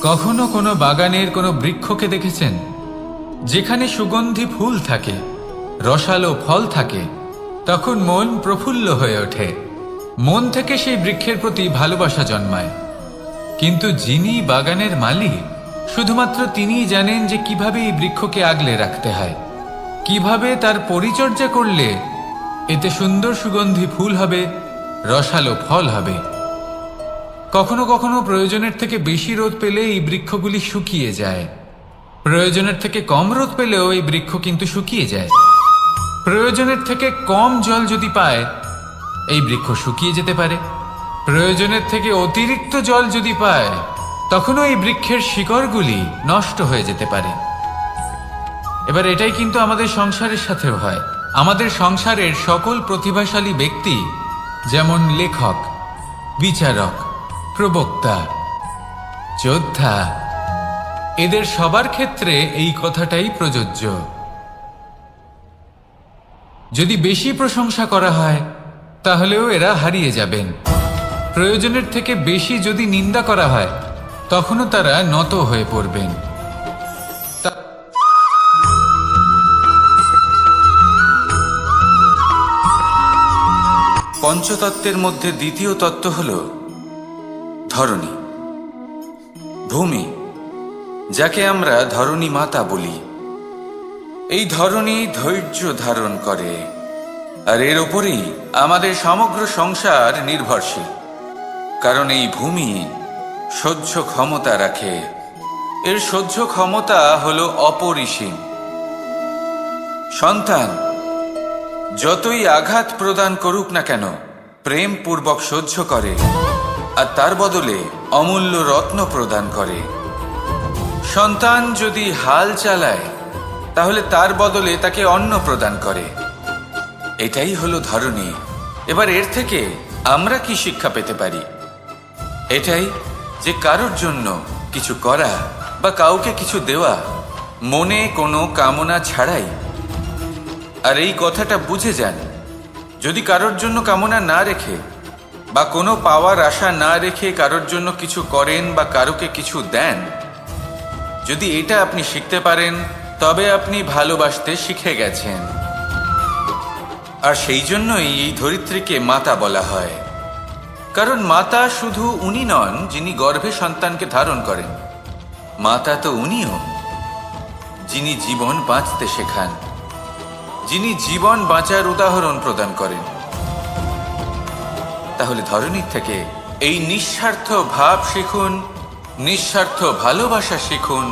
কখনো কোনো বাগানের কোনো বৃক্ষকে দেখেছেন যেখানে সুগন্ধি ফুল থাকে, রসালো ফল থাকে? তখন মন প্রফুল্ল হয়ে ওঠে, মন থেকে সেই বৃক্ষের প্রতি ভালোবাসা জন্মায়। কিন্তু যিনি বাগানের মালিক, শুধুমাত্র তিনিই জানেন যে কিভাবে এই বৃক্ষকে আগলে রাখতে হয়, কিভাবে তার পরিচর্যা করলে এতে সুন্দর সুগন্ধি ফুল হবে, রসালো ফল হবে। কখনো কখনো প্রয়োজনের থেকে বেশি রোদ পেলে এই বৃক্ষগুলি শুকিয়ে যায়, প্রয়োজনের থেকে কম রোদ পেলেও এই বৃক্ষ কিন্তু শুকিয়ে যায়। প্রয়োজনের থেকে কম জল যদি পায়, এই বৃক্ষ শুকিয়ে যেতে পারে। প্রয়োজনের থেকে অতিরিক্ত জল যদি পায়, তখনও এই বৃক্ষের শিকড়গুলি নষ্ট হয়ে যেতে পারে। এবার এটাই কিন্তু আমাদের সংসারের সাথেও হয়। আমাদের সংসারের সকল প্রতিভাশালী ব্যক্তি, যেমন লেখক, বিচারক, প্রবক্তা, যোদ্ধা, এদের সবার ক্ষেত্রে এই কথাটাই প্রযোজ্য। যদি বেশি প্রশংসা করা হয়, তাহলেও এরা হারিয়ে যাবেন। প্রয়োজনের থেকে বেশি যদি নিন্দা করা হয়, তখনও তারা নত হয়ে পড়বেন। পঞ্চতত্ত্বের মধ্যে দ্বিতীয় তত্ত্ব হল ধরণী, ভূমি, যাকে আমরা ধরণী মাতা বলি। এই ধরণী ধৈর্য ধারণ করে, আর এর ওপরেই আমাদের সমগ্র সংসার নির্ভরশীল। কারণ এই ভূমি সহ্য ক্ষমতা রাখে, এর সহ্য ক্ষমতা হলো অপরিসীম। সন্তান যতই আঘাত প্রদান করুক না কেন, প্রেম পূর্বক সহ্য করে, আর তার বদলে অমূল্য রত্ন প্রদান করে। সন্তান যদি হাল চালায়, তাহলে তার বদলে তাকে অন্ন প্রদান করে। এটাই হলো ধরণী। এবার এর থেকে আমরা কি শিক্ষা পেতে পারি? এটাই যে কারোর জন্য কিছু করা বা কাউকে কিছু দেওয়া মনে কোনো কামনা ছাড়াই। আর এই কথাটা বুঝে যান, যদি কারোর জন্য কামনা না রেখে বা কোনো পাওয়ার আশা না রেখে কারোর জন্য কিছু করেন বা কারোকে কিছু দেন, যদি এটা আপনি শিখতে পারেন, তবে আপনি ভালোবাসতে শিখে গেছেন। আর সেই জন্যই এই ধরিত্রীকে মাতা বলা হয়। কারণ মাতা শুধু উনি নন যিনি গর্ভে সন্তানকে ধারণ করেন, মাতা তো উনিও যিনি জীবন বাঁচতে শেখান, যিনি জীবন বাঁচার উদাহরণ প্রদান করেন। তাহলে ধরণীর থেকে এই নিঃস্বার্থ ভাব শিখুন, নিঃস্বার্থ ভালোবাসা শিখুন,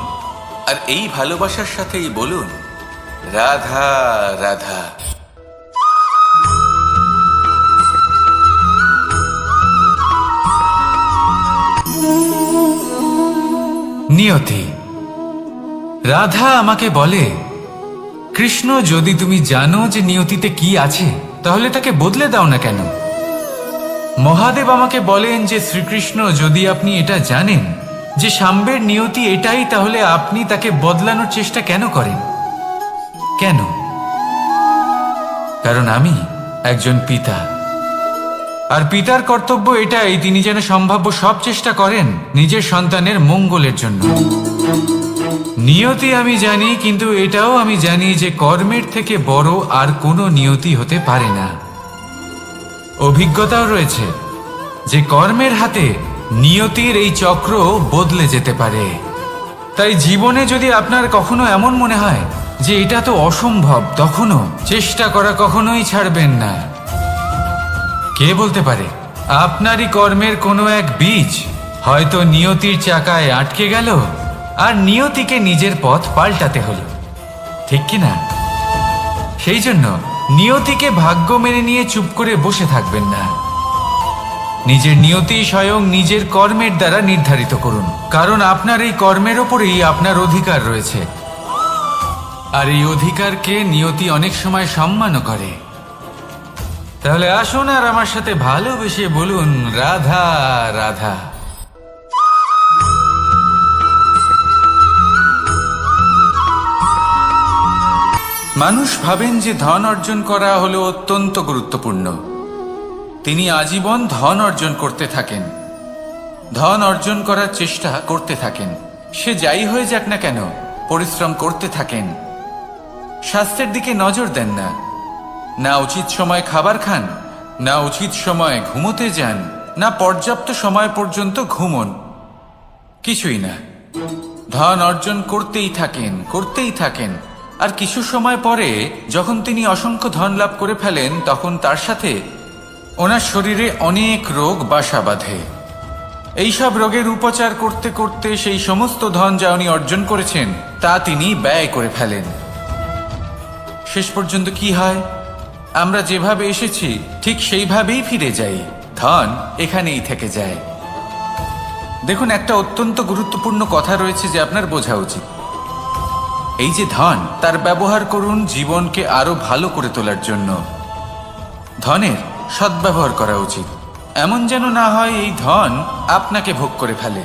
আর এই ভালোবাসার সাথেই বলুন রাধা রাধা। নিয়তি। রাধা আমাকে বলে, কৃষ্ণ, যদি তুমি জানো যে নিয়তিতে কি আছে, তাহলে তাকে বদলে দাও না কেন? মহাদেব আমাকে বলেন যে শ্রীকৃষ্ণ, যদি আপনি এটা জানেন যে সাম্বের নিয়তি এটাই, তাহলে আপনি তাকে বদলানোর চেষ্টা কেন করেন? কেন? কারণ আমি একজন পিতা, আর পিতার কর্তব্য এটাই, তিনি যেন সম্ভাব্য সব চেষ্টা করেন নিজের সন্তানের মঙ্গলের জন্য। নিয়তি আমি জানি, কিন্তু এটাও আমি জানি যে কর্মের থেকে বড় আর কোনো নিয়তি হতে পারে না। অভিজ্ঞতাও রয়েছে যে কর্মের হাতে নিয়তির এই চক্র বদলে যেতে পারে। তাই জীবনে যদি আপনার কখনো এমন মনে হয় যে এটা তো অসম্ভব, তখনও চেষ্টা করা কখনোই ছাড়বেন না। কে বলতে পারে আপনারই কর্মের কোনো এক বীজ হয়তো নিয়তির চাকায় আটকে গেল, আর নিয়তিকে নিজের পথ পাল্টাতে হলো, ঠিক কিনা? সেই জন্য নিয়তিকে ভাগ্য মেনে নিয়ে চুপ করে বসে থাকবেন না। নিজের নিয়তি স্বয়ং নিজের কর্মের দ্বারা নির্ধারিত করুন, কারণ আপনার এই কর্মের ওপরেই আপনার অধিকার রয়েছে। আর এই অধিকারকে নিয়তি অনেক সময় সম্মানও করে। তাহলে আসুন আর আমার সাথে ভালোবেসে বলুন রাধা রাধা। মানুষ ভাবেন যে ধন অর্জন করা হলো অত্যন্ত গুরুত্বপূর্ণ। তিনি আজীবন ধন অর্জন করতে থাকেন, ধন অর্জন করার চেষ্টা করতে থাকেন, সে যাই হয়ে যাক না কেন পরিশ্রম করতে থাকেন। স্বাস্থ্যের দিকে নজর দেন না, না উচিত সময় খাবার খান, না উচিত সময় ঘুমোতে যান, না পর্যাপ্ত সময় পর্যন্ত ঘুমন, কিছুই না। ধন অর্জন করতেই থাকেন। আর কিছু সময় পরে যখন তিনি অসংখ্য ধন লাভ করে ফেলেন, তখন তার সাথে ওনার শরীরে অনেক রোগ বাসা বাঁধে। এইসব রোগের উপচার করতে করতে সেই সমস্ত ধন যা উনি অর্জন করেছেন তা তিনি ব্যয় করে ফেলেন। শেষ পর্যন্ত কি হয়? আমরা যেভাবে এসেছি ঠিক সেইভাবেই ফিরে যাই, ধন এখানেই থেকে যায়। দেখুন, একটা অত্যন্ত গুরুত্বপূর্ণ কথা রয়েছে যে আপনার বোঝা উচিত। এই যে ধন, তার ব্যবহার করুন জীবনকে আরো ভালো করে তোলার জন্য। ধনের সদ্ব্যবহার করা উচিত, এমন যেন না হয় এই ধন আপনাকে ভোগ করে ফেলে।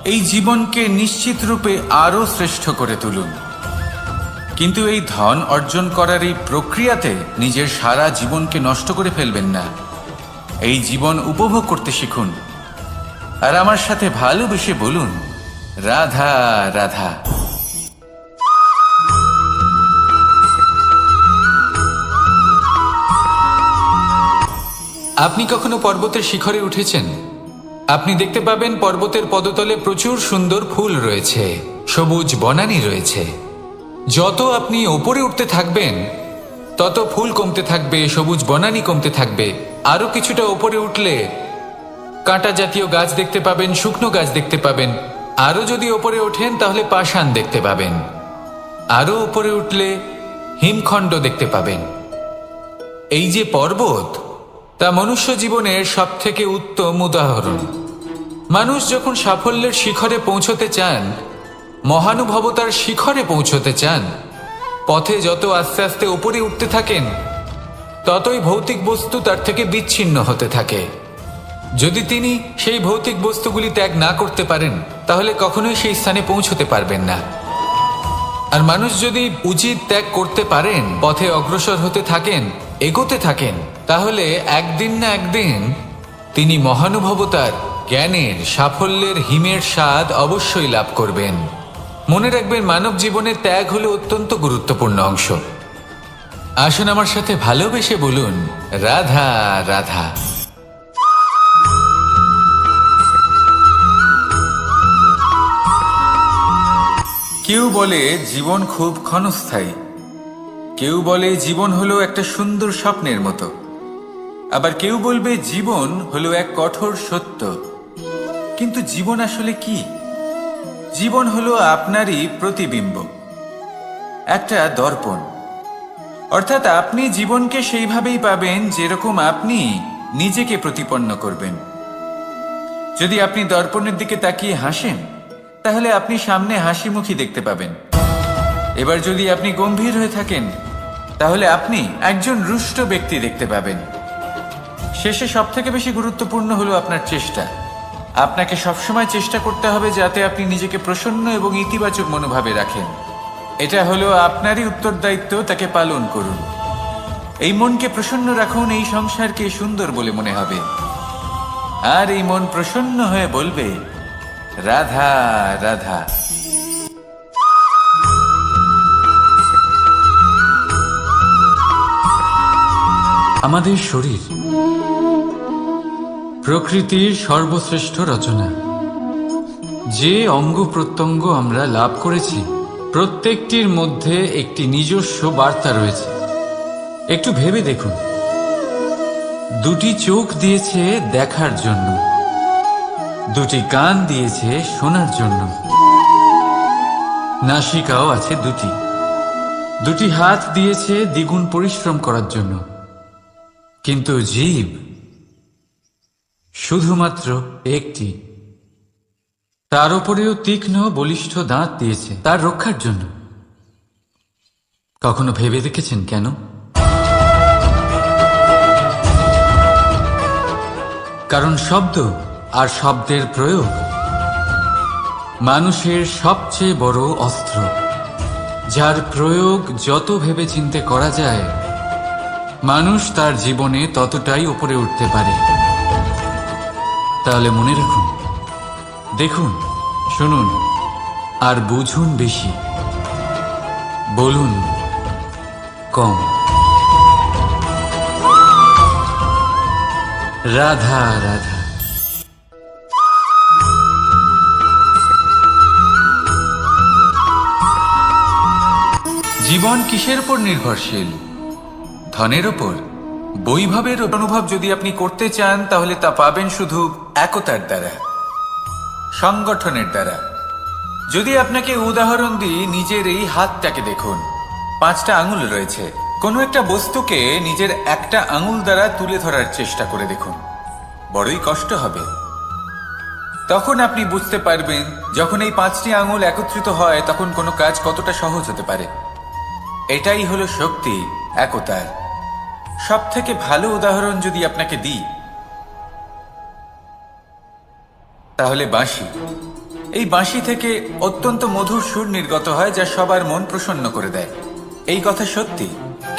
এই জীবনকে নিশ্চিত রূপে আরো শ্রেষ্ঠ করে তুলুন। কিন্তু এই ধন অর্জন করার এই প্রক্রিয়াতে নিজের সারা জীবনকে নষ্ট করে ফেলবেন না। এই জীবন উপভোগ করতে শিখুন, আর আমার সাথে ভালোবেসে বলুন, রাধা রাধা। আপনি কখনো পর্বতের শিখরে উঠেছেন? আপনি দেখতে পাবেন পর্বতের পদতলে প্রচুর সুন্দর ফুল রয়েছে, সবুজ বনানী রয়েছে। যত আপনি ওপরে উঠতে থাকবেন তত ফুল কমতে থাকবে, সবুজ বনানী কমতে থাকবে। আরো কিছুটা ওপরে উঠলে কাঁটা জাতীয় গাছ দেখতে পাবেন, শুকনো গাছ দেখতে পাবেন। আরো যদি ওপরে ওঠেন তাহলে পাষাণ দেখতে পাবেন। আরো উপরে উঠলে হিমখণ্ড দেখতে পাবেন। এই যে পর্বত, তা মনুষ্য জীবনের সব থেকে উত্তম উদাহরণ। মানুষ যখন সাফল্যের শিখরে পৌঁছতে চান, মহানুভবতার শিখরে পৌঁছতে চান, পথে যত আস্তে আস্তে উপরে উঠতে থাকেন ততই ভৌতিক বস্তু তার থেকে বিচ্ছিন্ন হতে থাকে। যদি তিনি সেই ভৌতিক বস্তুগুলি ত্যাগ না করতে পারেন তাহলে কখনোই সেই স্থানে পৌঁছতে পারবেন না। আর মানুষ যদি উচিত ত্যাগ করতে পারেন, পথে অগ্রসর হতে থাকেন, এগোতে থাকেন, তাহলে একদিন না একদিন তিনি মহানুভবতার, জ্ঞানের, সাফল্যের হিমের স্বাদ অবশ্যই লাভ করবেন। মনে রাখবেন, মানব জীবনে ত্যাগ হলো অত্যন্ত গুরুত্বপূর্ণ অংশ। আসুন আমার সাথে ভালোবেসে বলুন, রাধা রাধা। কেউ বলে জীবন খুব ক্ষণস্থায়ী, কেউ বলে জীবন হলো একটা সুন্দর স্বপ্নের মতো, আবার কেউ বলবে জীবন হলো এক কঠোর সত্য। কিন্তু জীবন আসলে কি? জীবন হলো আপনারই প্রতিবিম্ব, একটা দর্পণ। অর্থাৎ আপনি জীবনকে সেইভাবেই পাবেন যেরকম আপনি নিজেকে প্রতিপন্ন করবেন। যদি আপনি দর্পণের দিকে তাকিয়ে হাসেন তাহলে আপনি সামনে হাসি মুখী দেখতে পাবেন। এবার যদি আপনি গম্ভীর হয়ে থাকেন তাহলে আপনি একজন রুষ্ট ব্যক্তি দেখতে পাবেন। শেষে সবথেকে বেশি গুরুত্বপূর্ণ হলো আপনার চেষ্টা। আপনাকে সবসময় চেষ্টা করতে হবে যাতে আপনি নিজেকে প্রসন্ন এবং ইতিবাচক মনোভাবে রাখেন। এটা হলো আপনারই উত্তরদায়িত্ব, তাকে পালন করুন। এই মনকে প্রসন্ন রাখুন, এই সংসারকে সুন্দর বলে মনে হবে। আর এই মন প্রসন্ন হয়ে বলবে, রাধা রাধা। আমাদের শরীর প্রকৃতির সর্বশ্রেষ্ঠ রচনা। যে অঙ্গ প্রত্যঙ্গ আমরা লাভ করেছি প্রত্যেকটির মধ্যে একটি নিজস্ব বার্তা রয়েছে। একটু ভেবে দেখুন, দুটি চোখ দিয়েছে দেখার জন্য, দুটি কান দিয়েছে শোনার জন্য, নাসিকাও আছে দুটি, দুটি হাত দিয়েছে দ্বিগুণ পরিশ্রম করার জন্য। কিন্তু জীব শুধুমাত্র একটি, তার উপরেও তীক্ষ্ণ বলিষ্ঠ দাঁত দিয়েছে তার রক্ষার জন্য। কখনো ভেবে দেখেছেন কেন? কারণ শব্দ আর শব্দের প্রয়োগ মানুষের সবচেয়ে বড় অস্ত্র, যার প্রয়োগ যত ভেবে চিন্তে করা যায় মানুষ তার জীবনে ততটাই উপরে উঠতে পারে। তাহলে মনে রাখুন, দেখুন, শুনুন আর বুঝুন বেশি, বলুন কম। রাধা রাধা। জীবন কিসের উপর নির্ভরশীল? ধনের উপর? বৈভবের অনুভব যদি আপনি করতে চান তাহলে তা পাবেন শুধু একতার দ্বারা, সংগঠনের দ্বারা। যদি আপনাকে উদাহরণ দিই, নিজের এই হাতটাকে দেখুন, 5টা আঙুল রয়েছে। কোনো একটা বস্তুকে নিজের একটা আঙুল দ্বারা তুলে ধরার চেষ্টা করে দেখুন, বড়ই কষ্ট হবে। তখন আপনি বুঝতে পারবেন যখন এই 5টি আঙুল একত্রিত হয় তখন কোনো কাজ কতটা সহজ হতে পারে। এটাই হলো শক্তি, একতার। সব থেকে ভালো উদাহরণ যদি আপনাকে দিই তাহলে বাঁশি। এই বাঁশি থেকে অত্যন্ত মধুর সুর নির্গত হয় যা সবার মন প্রসন্ন করে দেয়। এই কথা সত্যি,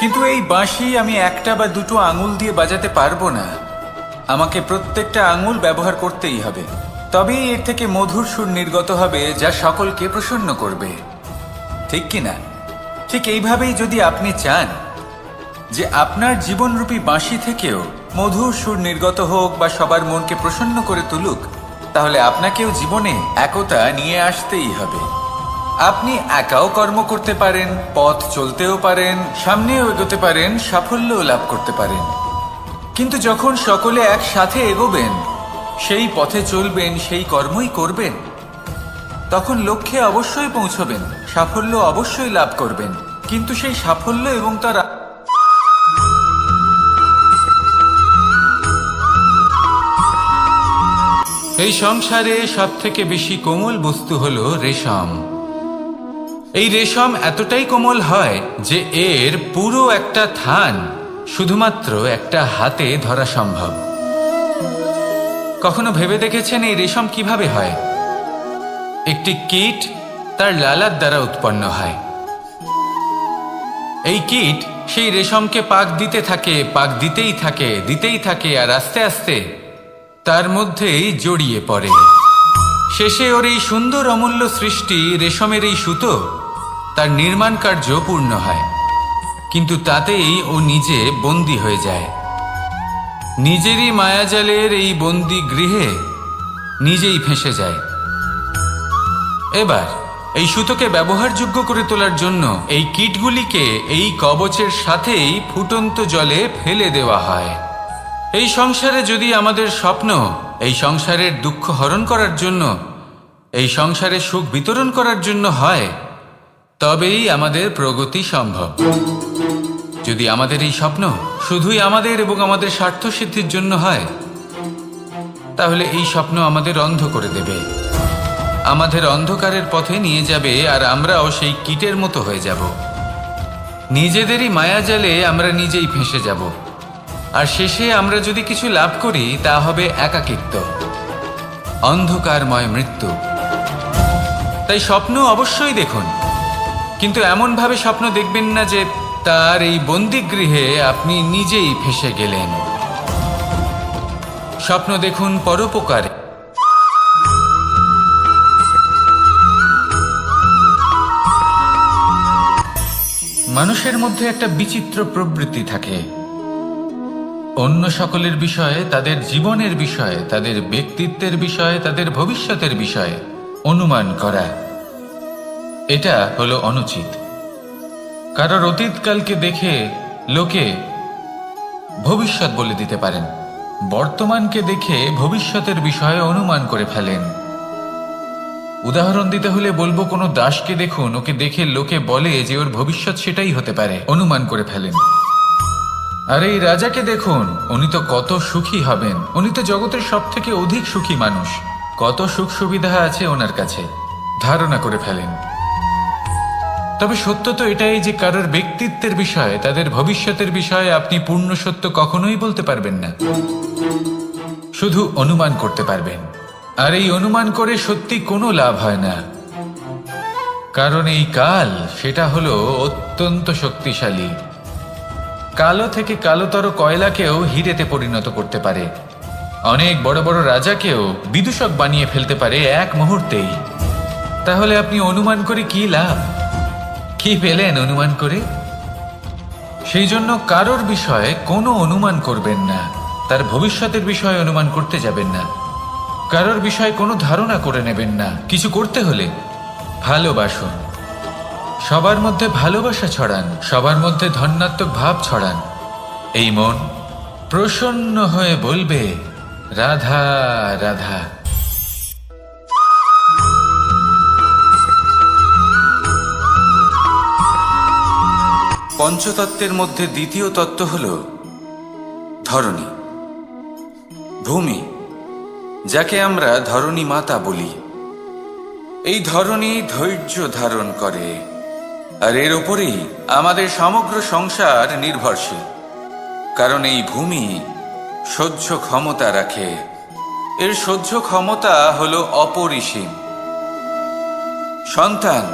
কিন্তু এই বাঁশি আমি একটা বা দুটো আঙুল দিয়ে বাজাতে পারবো না। আমাকে প্রত্যেকটা আঙুল ব্যবহার করতেই হবে, তবেই এর থেকে মধুর সুর নির্গত হবে যা সকলকে প্রসন্ন করবে, ঠিক কিনা? ঠিক এইভাবেই যদি আপনি চান যে আপনার জীবনরূপী বাঁশি থেকেও মধুর সুর নির্গত হোক বা সবার মনকে প্রসন্ন করে তুলুক, তাহলে আপনাকেও জীবনে একতা নিয়ে আসতেই হবে। আপনি একাও কর্ম করতে পারেন, পথ চলতেও পারেন, সামনেও এগোতে পারেন, সাফল্যও লাভ করতে পারেন। কিন্তু যখন সকলে একসাথে এগোবেন, সেই পথে চলবেন, সেই কর্মই করবেন, তখন লক্ষ্যে অবশ্যই পৌঁছবেন, সাফল্য অবশ্যই লাভ করবেন। কিন্তু সেই সাফল্য এবং তার এই সংসারে সব থেকে বেশি কোমল বস্তু হলো রেশম। এই রেশম এতটাই কোমল হয় যে এর পুরো একটা থান শুধুমাত্র একটা হাতে ধরা সম্ভব। কখনো ভেবে দেখেছেন এই রেশম কিভাবে হয়? একটি কীট তার লালার দ্বারা উৎপন্ন হয়। এই কীট সেই রেশমকে পাক দিতে থাকে, পাক দিতেই থাকে, দিতেই থাকে, আর আস্তে আস্তে তার মধ্যেই জড়িয়ে পড়ে। শেষে ওর এই সুন্দর অমূল্য সৃষ্টি রেশমের এই সুতো, তার নির্মাণ কার্য পূর্ণ হয়। কিন্তু তাতেই ও নিজে বন্দী হয়ে যায়। নিজেরই মায়াজালের এই বন্দী গৃহে নিজেই ফেঁসে যায়। এবার এই সুতোকে ব্যবহারযোগ্য করে তোলার জন্য এই কীটগুলিকে এই কবচের সাথেই ফুটন্ত জলে ফেলে দেওয়া হয়। এই সংসারে যদি আমাদের স্বপ্ন এই সংসারের দুঃখ হরণ করার জন্য, এই সংসারে সুখ বিতরণ করার জন্য হয়, তবেই আমাদের প্রগতি সম্ভব। যদি আমাদের এই স্বপ্ন শুধুই আমাদের এবং আমাদের স্বার্থ সিদ্ধির জন্য হয়, তাহলে এই স্বপ্ন আমাদের অন্ধ করে দেবে, আমাদের অন্ধকারের পথে নিয়ে যাবে, আর আমরাও সেই কীটের মতো হয়ে যাব। নিজেদেরই মায়াজালে আমরা নিজেই ফেঁসে যাব, আর শেষে আমরা যদি কিছু লাভ করি তা হবে একাকিত্ব, অন্ধকারময় মৃত্যু। তাই স্বপ্ন অবশ্যই দেখুন, কিন্তু এমনভাবে স্বপ্ন দেখবেন না যে তার এই বন্দিগৃহে আপনি নিজেই ফেঁসে গেলেন। স্বপ্ন দেখুন পরোপকারে। মানুষের মধ্যে একটা বিচিত্র প্রবৃত্তি থাকে, অন্য সকলের বিষয়ে, তাদের জীবনের বিষয়ে, তাদের ব্যক্তিত্বের বিষয়ে, তাদের ভবিষ্যতের বিষয়ে অনুমান করা। এটা হলো অনুচিত। কারোর অতীতকালকে দেখে লোকে ভবিষ্যৎ বলে দিতে পারেন, বর্তমানকে দেখে ভবিষ্যতের বিষয়ে অনুমান করে ফেলেন। উদাহরণ দিতে হলে বলবো, কোনো দাসকে দেখুন, ওকে দেখে লোকে বলে যে ওর ভবিষ্যৎ সেটাই হতে পারে, অনুমান করে ফেলেন। আর এই রাজাকে দেখুন, উনি তো কত সুখী হবেন, উনি তো জগতের সব থেকে অধিক সুখী মানুষ, কত সুখ সুবিধা আছে ওনার কাছে, ধারণা করে ফেলেন। তবে সত্য তো এটাই যে কারোর ব্যক্তিত্বের বিষয়ে, তাদের ভবিষ্যতের বিষয়ে আপনি পূর্ণ সত্য কখনোই বলতে পারবেন না, শুধু অনুমান করতে পারবেন। আর এই অনুমান করে সত্যি কোনো লাভ হয় না, কারণ এই কাল সেটা হলো অত্যন্ত শক্তিশালী। কালো থেকে কালোতর কয়লাকেও হিরেতে পরিণত করতে পারে। অনেক বড় বড় রাজাকেও বিদূষক বানিয়ে ফেলতে পারে এক মুহূর্তেই। তাহলে আপনি অনুমান করে কি লাভ? কি পেলেন অনুমান করে? সেই জন্য কারোর বিষয়ে কোনো অনুমান করবেন না, তার ভবিষ্যতের বিষয়ে অনুমান করতে যাবেন না, কারোর বিষয়ে কোনো ধারণা করে নেবেন না। কিছু করতে হলে ভালোবাসুন, সবার মধ্যে ভালোবাসা ছড়ান, সবার মধ্যে ধন্যাত্মক ভাব ছড়ান। এই মন প্রসন্ন হয়ে বলবে, রাধা রাধা। পঞ্চতত্ত্বের মধ্যে দ্বিতীয় তত্ত্ব হল ধরণী, ভূমি, যাকে আমরা ধরণী মাতা বলি। এই ধরণী ধৈর্য ধারণ করে, আর এর ওপরেই আমাদের সমগ্র সংসার নির্ভরশীল। কারণ এই ভূমি সহ্য ক্ষমতা রাখে, এর সহ্য ক্ষমতা হল অপরিসীম। সন্তান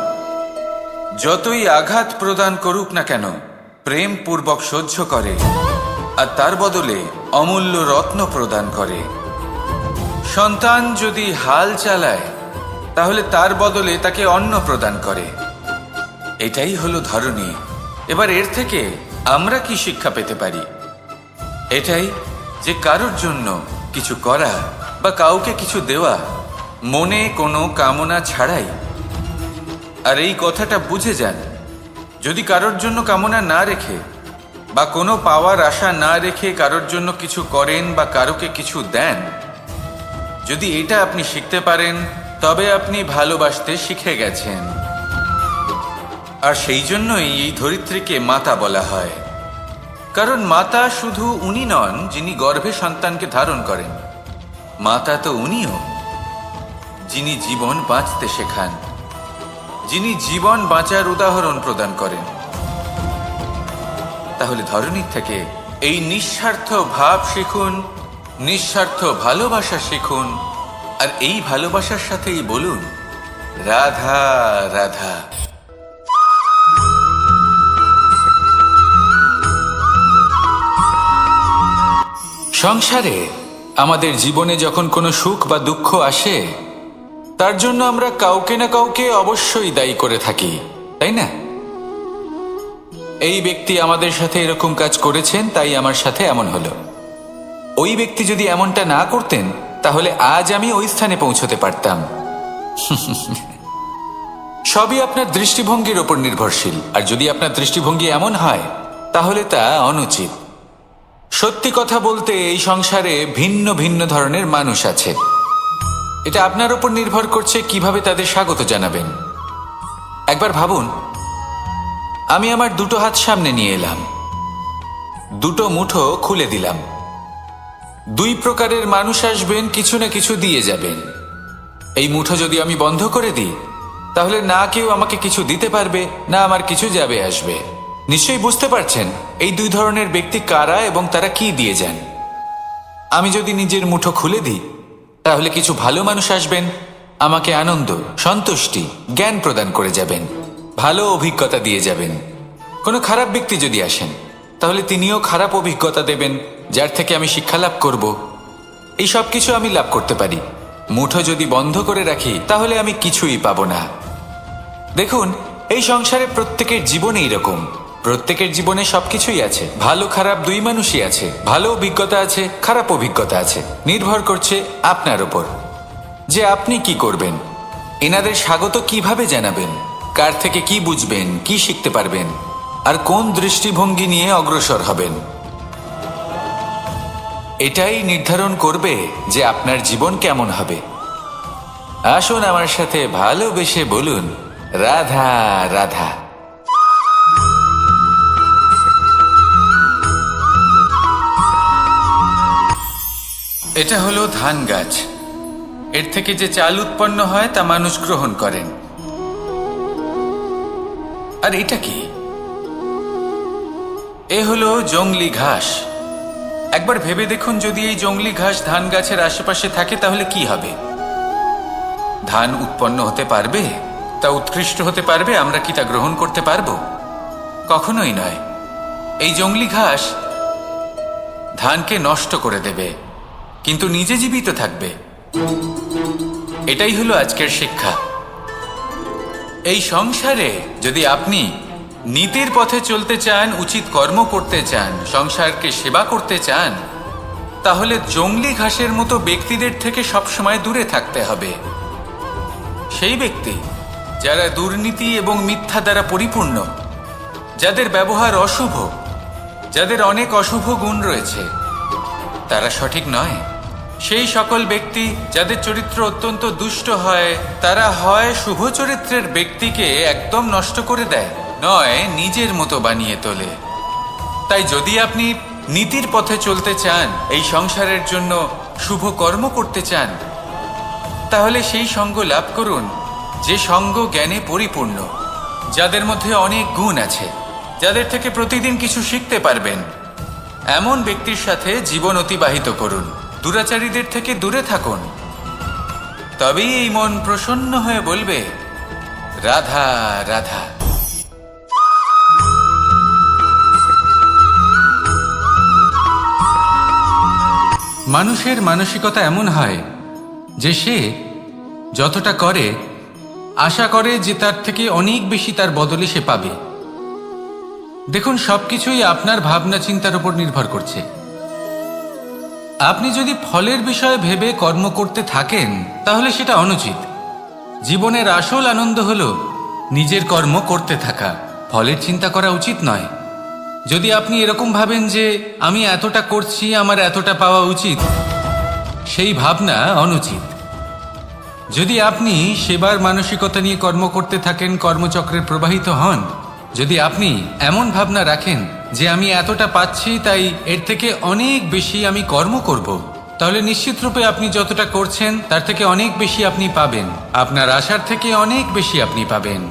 যতই আঘাত প্রদান করুক না কেন, প্রেম পূর্বক সহ্য করে, আর তার বদলে অমূল্য রত্ন প্রদান করে। সন্তান যদি হাল চালায়, তাহলে তার বদলে তাকে অন্ন প্রদান করে। এটাই হলো ধরণী। এবার এর থেকে আমরা কি শিক্ষা পেতে পারি? এটাই যে কারোর জন্য কিছু করা বা কাউকে কিছু দেওয়া মনে কোনো কামনা ছাড়াই। আর এই কথাটা বুঝে যান, যদি কারোর জন্য কামনা না রেখে বা কোনো পাওয়ার আশা না রেখে কারোর জন্য কিছু করেন বা কারোকে কিছু দেন, যদি এটা আপনি শিখতে পারেন, তবে আপনি ভালোবাসতে শিখে গেছেন। আর সেই জন্যই এই ধরিত্রীকে মাতা বলা হয়। কারণ মাতা শুধু উনি নন যিনি গর্ভে সন্তানকে ধারণ করেন, মাতা তো উনিও যিনি জীবন বাঁচতে শেখান, যিনি জীবন বাঁচার উদাহরণ প্রদান করেন। তাহলে ধরণীর থেকে এই নিঃস্বার্থ ভাব শিখুন, নিঃস্বার্থ ভালোবাসা শিখুন, আর এই ভালোবাসার সাথেই বলুন, রাধা রাধা। সংসারে আমাদের জীবনে যখন কোনো সুখ বা দুঃখ আসে, তার জন্য আমরা কাউকে না কাউকে অবশ্যই দায়ী করে থাকি, তাই না? এই ব্যক্তি আমাদের সাথে এরকম কাজ করেছেন, তাই আমার সাথে এমন হলো। ওই ব্যক্তি যদি এমনটা না করতেন, তাহলে আজ আমি ওই স্থানে পৌঁছতে পারতাম। সবই আপনার দৃষ্টিভঙ্গির ওপর নির্ভরশীল। আর যদি আপনার দৃষ্টিভঙ্গি এমন হয়, তাহলে তা অনুচিত। সত্যি কথা বলতে, এই সংসারে ভিন্ন ভিন্ন ধরনের মানুষ আছে। এটা আপনার উপর নির্ভর করছে কিভাবে তাদের স্বাগত জানাবেন। একবার ভাবুন, আমি আমার দুটো হাত সামনে নিয়ে এলাম, দুটো মুঠো খুলে দিলাম। দুই প্রকারের মানুষ আসবেন, কিছু না কিছু দিয়ে যাবেন। এই মুঠো যদি আমি বন্ধ করে দিই, তাহলে না কেউ আমাকে কিছু দিতে পারবে, না আমার কিছু যাবে আসবে। নিশ্চয়ই বুঝতে পারছেন এই দুই ধরনের ব্যক্তি কারা এবং তারা কি দিয়ে যান। আমি যদি নিজের মুঠো খুলে দিই, তাহলে কিছু ভালো মানুষ আসবেন, আমাকে আনন্দ, সন্তুষ্টি, জ্ঞান প্রদান করে যাবেন, ভালো অভিজ্ঞতা দিয়ে যাবেন। কোনো খারাপ ব্যক্তি যদি আসেন, তাহলে তিনিও খারাপ অভিজ্ঞতা দেবেন, যার থেকে আমি শিক্ষা লাভ করব। এই সব কিছু আমি লাভ করতে পারি। মুঠো যদি বন্ধ করে রাখি, তাহলে আমি কিছুই পাবো না। দেখুন, এই সংসারে প্রত্যেকের জীবনে এইরকম। প্রত্যেকের জীবনে সবকিছুই আছে, ভালো খারাপ দুই মানুষই আছে। ভালো অভিজ্ঞতা আছে, খারাপ অভিজ্ঞতা আছে। নির্ভর করছে আপনার ওপর যে আপনি কি করবেন, এনাদের স্বাগত কিভাবে জানাবেন, কার থেকে কি বুঝবেন, কি শিখতে পারবেন, আর কোন দৃষ্টিভঙ্গি নিয়ে অগ্রসর হবেন। এটাই নির্ধারণ করবে যে আপনার জীবন কেমন হবে। আসুন আমার সাথে ভালোবেসে বলুন, রাধা রাধা। এটা হলো ধান গাছ। এর থেকে যে চাল উৎপন্ন হয় তা মানুষ গ্রহণ করেন। আর এটা কি? এ হলো জংলি ঘাস। একবার ভেবে দেখুন, যদি এই জংলি ঘাস ধান গাছের আশেপাশে থাকে, তাহলে কি হবে? ধান উৎপন্ন হতে পারবে? তা উৎকৃষ্ট হতে পারবে? আমরা কি তা গ্রহণ করতে পারবো? কখনোই নয়। এই জংলি ঘাস ধানকে নষ্ট করে দেবে। কিন্তু নিজে জীবিত থাকবে। এটাই হলো আজকের শিক্ষা। এই সংসারে যদি আপনি নীতির পথে চলতে চান, উচিত কর্ম করতে চান, সংসারকে সেবা করতে চান, তাহলে জংলি ঘাসের মতো ব্যক্তিদের থেকে সবসময় দূরে থাকতে হবে। সেই ব্যক্তি যারা দুর্নীতি এবং মিথ্যা দ্বারা পরিপূর্ণ, যাদের ব্যবহার অশুভ, যাদের অনেক অশুভ গুণ রয়েছে, তারা সঠিক নয়। সেই সকল ব্যক্তি যাদের চরিত্র অত্যন্ত দুষ্ট হয়, তারা হয় শুভ চরিত্রের ব্যক্তিকে একদম নষ্ট করে দেয়, নয় নিজের মতো বানিয়ে তোলে। তাই যদি আপনি নীতির পথে চলতে চান, এই সংসারের জন্য শুভ কর্ম করতে চান, তাহলে সেই সঙ্গ লাভ করুন যে সঙ্গ জ্ঞানে পরিপূর্ণ, যাদের মধ্যে অনেক গুণ আছে, যাদের থেকে প্রতিদিন কিছু শিখতে পারবেন। এমন ব্যক্তির সাথে জীবন অতিবাহিত করুন, দুরাচারীদের থেকে দূরে থাকুন। তবেই এই মন প্রসন্ন হয়ে বলবে, রাধা রাধা। মানুষের মানসিকতা এমন হয় যে সে যতটা করে আশা করে যে তার থেকে অনেক বেশি তার বদলে সে পাবে। দেখুন, সবকিছুই আপনার ভাবনা চিন্তার উপর নির্ভর করছে। আপনি যদি ফলের বিষয়ে ভেবে কর্ম করতে থাকেন, তাহলে সেটা অনুচিত। জীবনের আসল আনন্দ হলো নিজের কর্ম করতে থাকা, ফলের চিন্তা করা উচিত নয়। যদি আপনি এরকম ভাবেন যে আমি এতটা করছি, আমার এতটা পাওয়া উচিত, সেই ভাবনা অনুচিত। যদি আপনি সেবার মানসিকতা নিয়ে কর্ম করতে থাকেন, কর্মচক্রে প্রবাহিত হন, যদি আপনি এমন ভাবনা রাখেন যে আমি এতটা পাচ্ছি, তাই এর থেকে অনেক বেশি আমি কর্ম করব, তাহলে নিশ্চিত রূপে আপনি যতটা করছেন তার থেকে অনেক বেশি আপনি পাবেন। আপনার আশার থেকে অনেক বেশি আপনি পাবেন।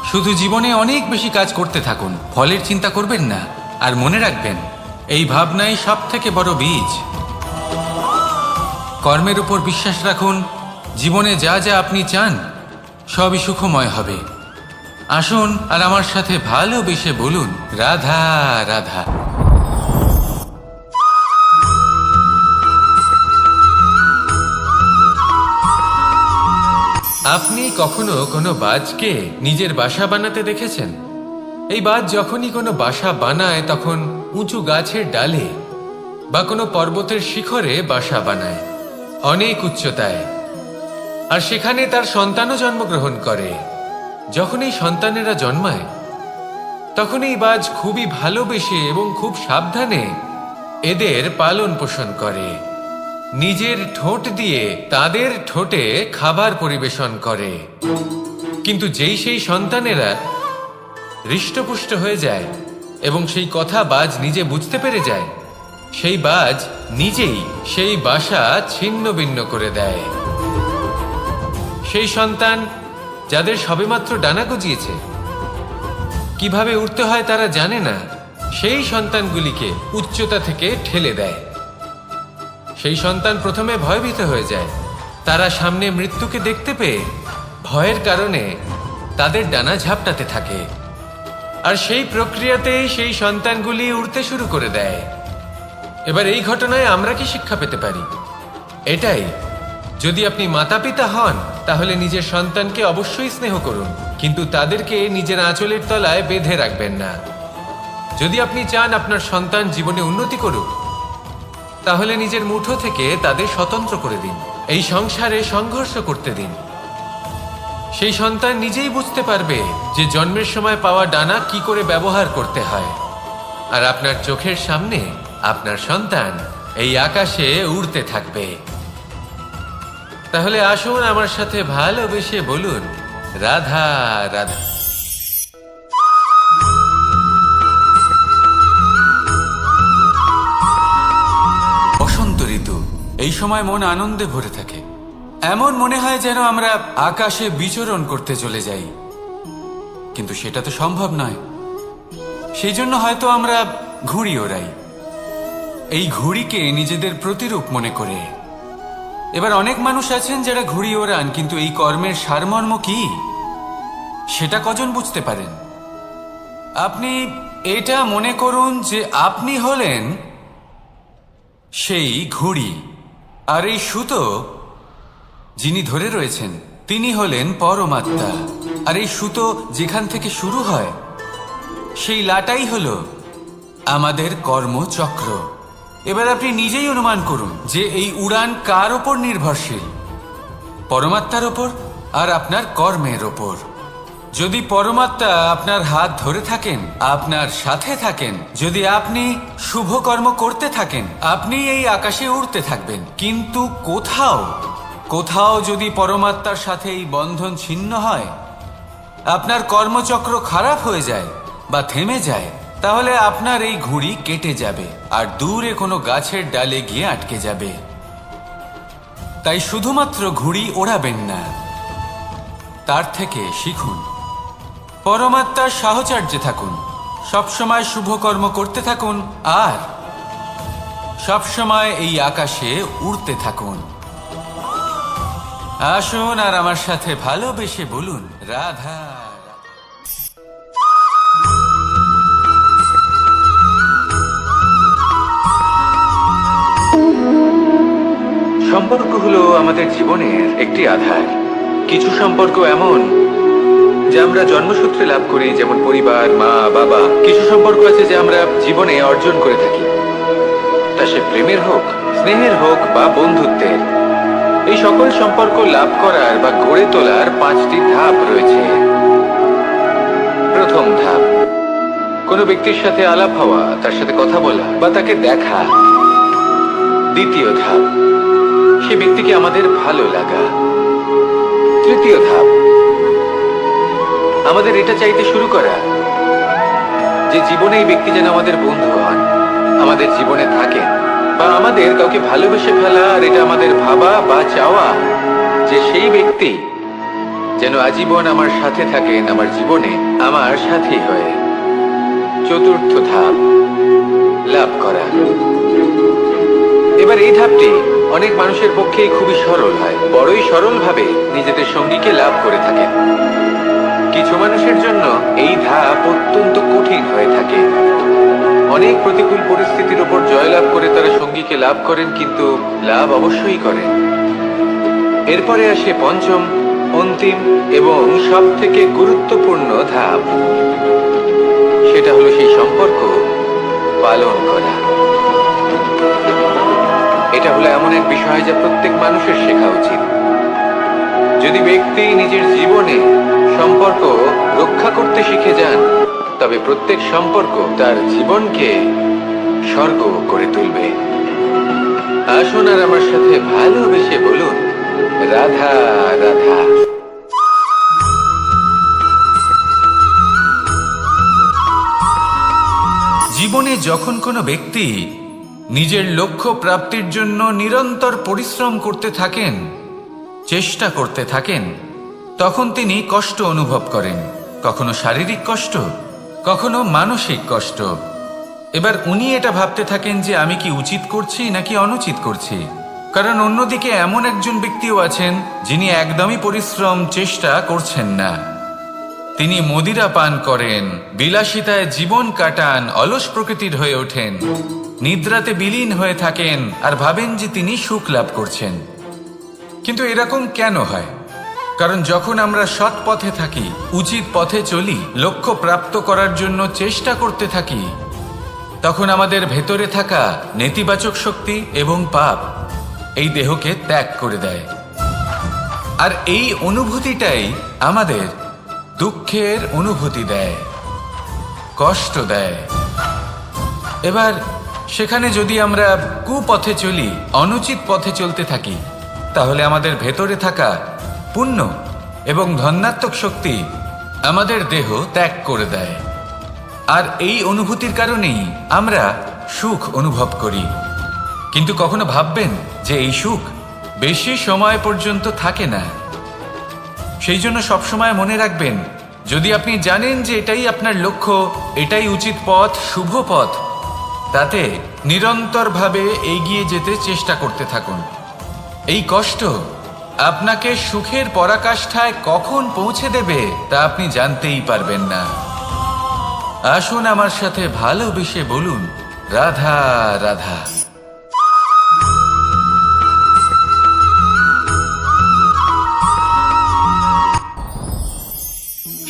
শুধু জীবনে অনেক বেশি কাজ করতে থাকুন, ফলের চিন্তা করবেন না। আর মনে রাখবেন, এই ভাবনাই সব থেকে বড় বীজ। কর্মের উপর বিশ্বাস রাখুন। জীবনে যা যা আপনি চান সবই সুখময় হবে। আসুন আর আমার সাথে ভালোবেসে বলুন, রাধা রাধা। আপনি কখনো কোনো বাজকে নিজের বাসা বানাতে দেখেছেন? এই বাজ যখনই কোনো বাসা বানায়, তখন উঁচু গাছের ডালে বা কোনো পর্বতের শিখরে বাসা বানায়, অনেক উচ্চতায়। আর সেখানে তার সন্তানও জন্মগ্রহণ করে। যখন এই সন্তানেরা জন্মায়, তখন এই বাজ খুবই ভালোবেসে এবং খুব সাবধানে এদের পালন পোষণ করে। নিজের ঠোঁট দিয়ে তাদের ঠোঁটে খাবার পরিবেশন করে। কিন্তু যেই সেই সন্তানেরা হৃষ্টপুষ্ট হয়ে যায় এবং সেই কথা বাজ নিজে বুঝতে পেরে যায়, সেই বাজ নিজেই সেই বাসা ছিন্ন ভিন্ন করে দেয়। সেই সন্তান যাদের সবেমাত্র ডানা গজিয়েছে, কিভাবে উঠতে হয় তারা জানে না, সেই সন্তানগুলিকে উচ্চতা থেকে ঠেলে দেয়। সেই সন্তান প্রথমে ভয়ভীত হয়ে যায়। তারা সামনে মৃত্যুকে দেখতে পেয়ে ভয়ের কারণে তাদের ডানা ঝাপটাতে থাকে। আর সেই প্রক্রিয়াতেই সেই সন্তানগুলি উড়তে শুরু করে দেয়। এবার এই ঘটনায় আমরা কি শিক্ষা পেতে পারি? এটাই, যদি আপনি মাতা পিতা হন, তাহলে নিজের সন্তানকে অবশ্যই স্নেহ করুন, কিন্তু তাদেরকে নিজের আঁচলের তলায় বেঁধে রাখবেন না। যদি আপনি চান আপনার সন্তান জীবনে উন্নতি করুক, তাহলে নিজের মুঠো থেকে তাদের স্বতন্ত্র করে দিন। এই সংসারে সংঘর্ষ করতে দিন। সেই সন্তান নিজেই বুঝতে পারবে যে জন্মের সময় পাওয়া ডানা কি করে ব্যবহার করতে হয়। আর আপনার চোখের সামনে আপনার সন্তান এই আকাশে উড়তে থাকবে। তাহলে আসুন আমার সাথে ভালোবেসে বলুন, রাধা রাধা। বসন্ত ঋতু, এই সময় মন আনন্দে ভরে থাকে। এমন মনে হয় যেন আমরা আকাশে বিচরণ করতে চলে যাই, কিন্তু সেটা তো সম্ভব নয়। সেই জন্য হয়তো আমরা ঘুড়ি ওড়াই, এই ঘুড়িকে নিজেদের প্রতিরূপ মনে করে। এবার অনেক মানুষ আছেন যারা ঘুড়ি ওড়ান, কিন্তু এই কর্মের সারমর্ম কি সেটা কজন বুঝতে পারেন? আপনি এটা মনে করুন যে আপনি হলেন সেই ঘুড়ি। আর এই সুতো যিনি ধরে রয়েছেন তিনি হলেন পরমাত্মা। আর এই সুতো যেখান থেকে শুরু হয় সেই লাটাই হলো আমাদের কর্মচক্র। এবার আপনি নিজেই অনুমান করুন যে এই উড়ান কার ওপর নির্ভরশীল, পরমাত্মার ওপর আর আপনার কর্মের ওপর। যদি পরমাত্মা আপনার হাত ধরে থাকেন, আপনার সাথে থাকেন, যদি আপনি শুভ কর্ম করতে থাকেন, আপনি এই আকাশে উড়তে থাকবেন। কিন্তু কোথাও কোথাও যদি পরমাত্মার সাথে এই বন্ধন ছিন্ন হয়, আপনার কর্মচক্র খারাপ হয়ে যায় বা থেমে যায়, তাহলে আপনার এই ঘুড়ি কেটে যাবে আর দূরে কোনো গাছের ডালে গিয়ে আটকে যাবে। তাই শুধুমাত্র ঘুড়ি ওড়াবেন না, তার থেকে শিখুন, পরমাত্মার সাহচর্যে থাকুন, সবসময় শুভ কর্ম করতে থাকুন আর সবসময় এই আকাশে উড়তে থাকুন। আসুন আর আমার সাথে ভালোবেসে বলুন, রাধা। সম্পর্ক হলো আমাদের জীবনের একটি আধার। কিছু সম্পর্ক এমন যে আমরা জন্মসূত্রে লাভ করি, যেমন পরিবার, মা, বাবা। কিছু সম্পর্ক আছে যে আমরা জীবনে অর্জন করে থাকি, তা সে প্রেমের হোক, স্নেহের হোক বা বন্ধুত্বের। এই সকল সম্পর্ক লাভ করার বা গড়ে তোলার 5টি ধাপ রয়েছে। প্রথম ধাপ, কোনো ব্যক্তির সাথে আলাপ হওয়া, তার সাথে কথা বলা বা তাকে দেখা। দ্বিতীয় ধাপ, সে ব্যক্তিকে আমাদের ভালো লাগা। তৃতীয় ধাপ, আমাদের এটা চাইতে শুরু করা যে জীবনে এই ব্যক্তি যেন আমাদের বন্ধু হন, আমাদের জীবনে থাকেন, বা আমাদের কাউকে ভালোবেসে ফেলা আর এটা আমাদের ভাবা বা চাওয়া যে সেই ব্যক্তি যেন আজীবন আমার সাথে থাকেন, আমার জীবনে আমার সাথী হয়ে। চতুর্থ ধাপ, লাভ করা। এবার এই ধাপটি অনেক মানুষের পক্ষেই খুবই সরল হয়, বড়ই সরলভাবে নিজেদের সঙ্গীকে লাভ করে থাকেন। কিছু মানুষের জন্য এই ধাপ অত্যন্ত কঠিন হয়ে থাকে। অনেক প্রতিকূল পরিস্থিতির উপর জয়লাভ করে তারা সঙ্গীকে লাভ করেন, কিন্তু লাভ অবশ্যই করেন। এরপরে আসে পঞ্চম, অন্তিম এবং সব থেকে গুরুত্বপূর্ণ ধাপ। সেটা হলো সেই সম্পর্ক পালন করা। এটা হলো এমন এক বিষয় যা প্রত্যেক মানুষের শেখা উচিত। যদি ব্যক্তি নিজের জীবনে সম্পর্ক রক্ষা করতে শিখে যান, তবে প্রত্যেক সম্পর্ক তার জীবনকে স্বর্গ করে তুলবে। আসুন আর আমার সাথে ভালোবেসে বলুন, রাধা রাধা। জীবনে যখন কোনো ব্যক্তি নিজের লক্ষ্য প্রাপ্তির জন্য নিরন্তর পরিশ্রম করতে থাকেন, চেষ্টা করতে থাকেন, তখন তিনি কষ্ট অনুভব করেন। কখনো শারীরিক কষ্ট, কখনো মানসিক কষ্ট। এবার উনি এটা ভাবতে থাকেন যে আমি কি উচিত করছি নাকি অনুচিত করছি। কারণ অন্যদিকে এমন একজন ব্যক্তিও আছেন যিনি একদমই পরিশ্রম চেষ্টা করছেন না। তিনি মদিরা পান করেন, বিলাসিতায় জীবন কাটান, অলস প্রকৃতির হয়ে ওঠেন, নিদ্রাতে বিলীন হয়ে থাকেন আর ভাবেন যে তিনি সুখ লাভ করছেন। কিন্তু এরকম কেন হয়? কারণ যখন আমরা সৎ পথে থাকি, উচিত পথে চলি, লক্ষ্য প্রাপ্ত করার জন্য চেষ্টা করতে থাকি, তখন আমাদের ভেতরে থাকা নেতিবাচক শক্তি এবং পাপ এই দেহকে ত্যাগ করে দেয়। আর এই অনুভূতিটাই আমাদের দুঃখের অনুভূতি দেয়, কষ্ট দেয়। এবার সেখানে যদি আমরা কুপথে চলি, অনুচিত পথে চলতে থাকি, তাহলে আমাদের ভেতরে থাকা পুণ্য এবং ধনাত্মক শক্তি আমাদের দেহ ত্যাগ করে দেয়। আর এই অনুভূতির কারণেই আমরা সুখ অনুভব করি। কিন্তু কখনো ভাববেন যে এই সুখ বেশি সময় পর্যন্ত থাকে না। সেই জন্য সবসময় মনে রাখবেন, যদি আপনি জানেন যে এটাই আপনার লক্ষ্য, এটাই উচিত পথ, শুভ পথ, তাতে নিরন্তরভাবে এগিয়ে যেতে চেষ্টা করতে থাকুন। এই কষ্ট আপনাকে সুখের পরাকাষ্ঠায় কখন পৌঁছে দেবে তা আপনি জানতেই পারবেন না। আসুন আমার সাথে ভালোবেসে বলুন, রাধা রাধা।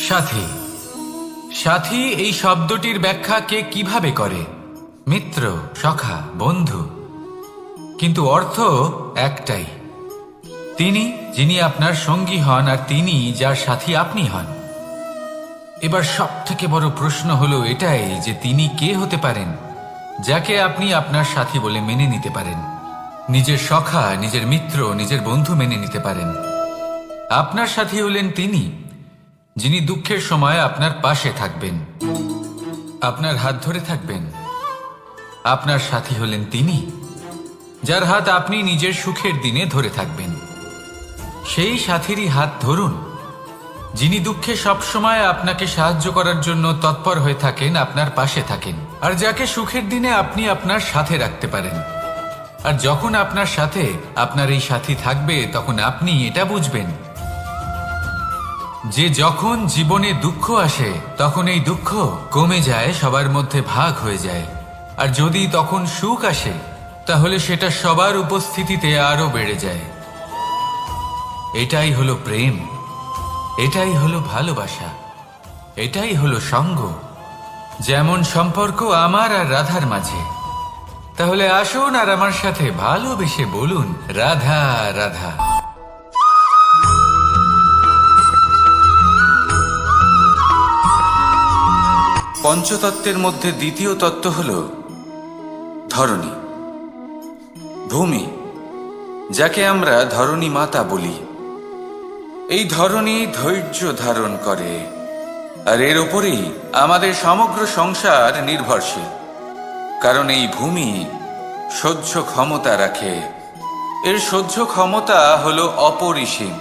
সাথী। সাথী এই শব্দটির ব্যাখ্যা কে কিভাবে করে? মিত্র, সখা, বন্ধু। কিন্তু অর্থ একটাই, তিনি যিনি আপনার সঙ্গী হন আর তিনি যার সাথী আপনি হন। এবার সব থেকে বড় প্রশ্ন হলো এটাই যে তিনি কে হতে পারেন যাকে আপনি আপনার সাথী বলে মেনে নিতে পারেন, নিজের সখা, নিজের মিত্র, নিজের বন্ধু মেনে নিতে পারেন। আপনার সাথী হলেন তিনি যিনি দুঃখের সময় আপনার পাশে থাকবেন, আপনার হাত ধরে থাকবেন। আপনার সাথী হলেন তিনি যার হাত আপনি নিজের সুখের দিনে ধরে থাকবেন। সেই সাথীরই হাত ধরুন যিনি দুঃখে সবসময় আপনাকে সাহায্য করার জন্য তৎপর হয়ে থাকেন, আপনার পাশে থাকেন, আর যাকে সুখের দিনে আপনি আপনার সাথে রাখতে পারেন। আর যখন আপনার সাথে আপনার এই সাথী থাকবে তখন আপনি এটা বুঝবেন যে যখন জীবনে দুঃখ আসে তখন এই দুঃখ কমে যায়, সবার মধ্যে ভাগ হয়ে যায়। আর যদি তখন সুখ আসে তাহলে সেটা সবার উপস্থিতিতে আরো বেড়ে যায়। এটাই হলো প্রেম, এটাই হলো ভালোবাসা, এটাই হলো সঙ্গ। যেমন সম্পর্ক আমার আর রাধার মাঝে। তাহলে আসুন আর আমার সাথে ভালোবেসে বলুন, রাধা রাধা। পঞ্চতত্ত্বের মধ্যে দ্বিতীয় তত্ত্ব হল ধরণী, ভূমি, যাকে আমরা ধরণী মাতা বলি। এই ধরণী ধৈর্য ধারণ করে, আর এর উপরেই আমাদের সমগ্র সংসার নির্ভরশীল। কারণ এই ভূমি সহ্য ক্ষমতা রাখে, এর সহ্য ক্ষমতা হলো অপরিসীম।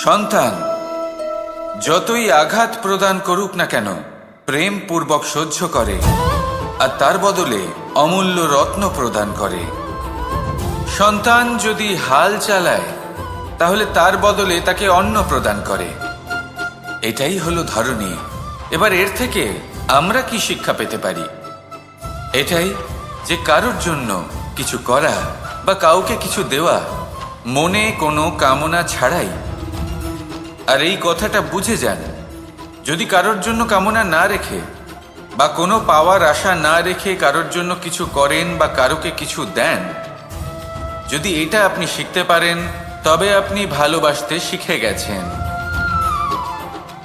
সন্তান যতই আঘাত প্রদান করুক না কেন প্রেম পূর্বক সহ্য করে, আর তার বদলে অমূল্য রত্ন প্রদান করে। সন্তান যদি হাল চালায় তাহলে তার বদলে তাকে অন্ন প্রদান করে। এটাই হলো ধরণী। এবার এর থেকে আমরা কি শিক্ষা পেতে পারি? এটাই যে কারোর জন্য কিছু করা বা কাউকে কিছু দেওয়া মনে কোনো কামনা ছাড়াই। আর এই কথাটা বুঝে যান, যদি কারোর জন্য কামনা না রেখে বা কোনো পাওয়ার আশা না রেখে কারোর জন্য কিছু করেন বা কারোকে কিছু দেন, যদি এটা আপনি শিখতে পারেন তবে আপনি ভালোবাসতে শিখে গেছেন।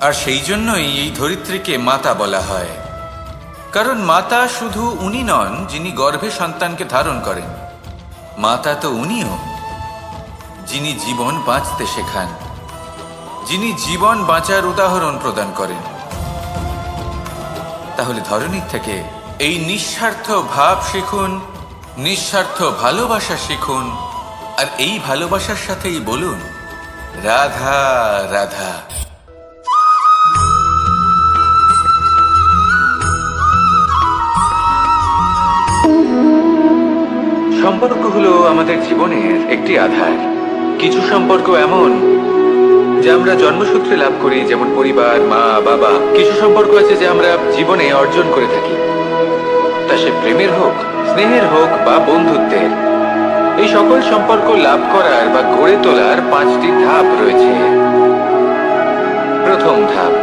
আর সেই জন্যই এই ধরিত্রীকে মাতা বলা হয়। কারণ মাতা শুধু উনি নন যিনি গর্ভে সন্তানকে ধারণ করেন, মাতা তো উনিও যিনি জীবন বাঁচতে শেখান, যিনি জীবন বাঁচার উদাহরণ প্রদান করেন। তাহলে ধরণীর থেকে এই নিঃস্বার্থ ভাব শিখুন, নিঃস্বার্থ ভালোবাসা শিখুন, আর এই ভালোবাসার সাথেই বলুন, রাধা রাধা। সম্পর্ক হলো আমাদের জীবনের একটি আধার। কিছু সম্পর্ক এমন যে আমরা জন্মসূত্রে লাভ করি, যেমন পরিবার, মা, বাবা। কিছু সম্পর্ক আছে যে আমরা জীবনে অর্জন করে থাকি, তা সে প্রেমের হোক, স্নেহের হোক বা বন্ধুত্বের। এই সকল সম্পর্ক লাভ করার বা গড়ে তোলার 5টি ধাপ রয়েছে। প্রথম ধাপ,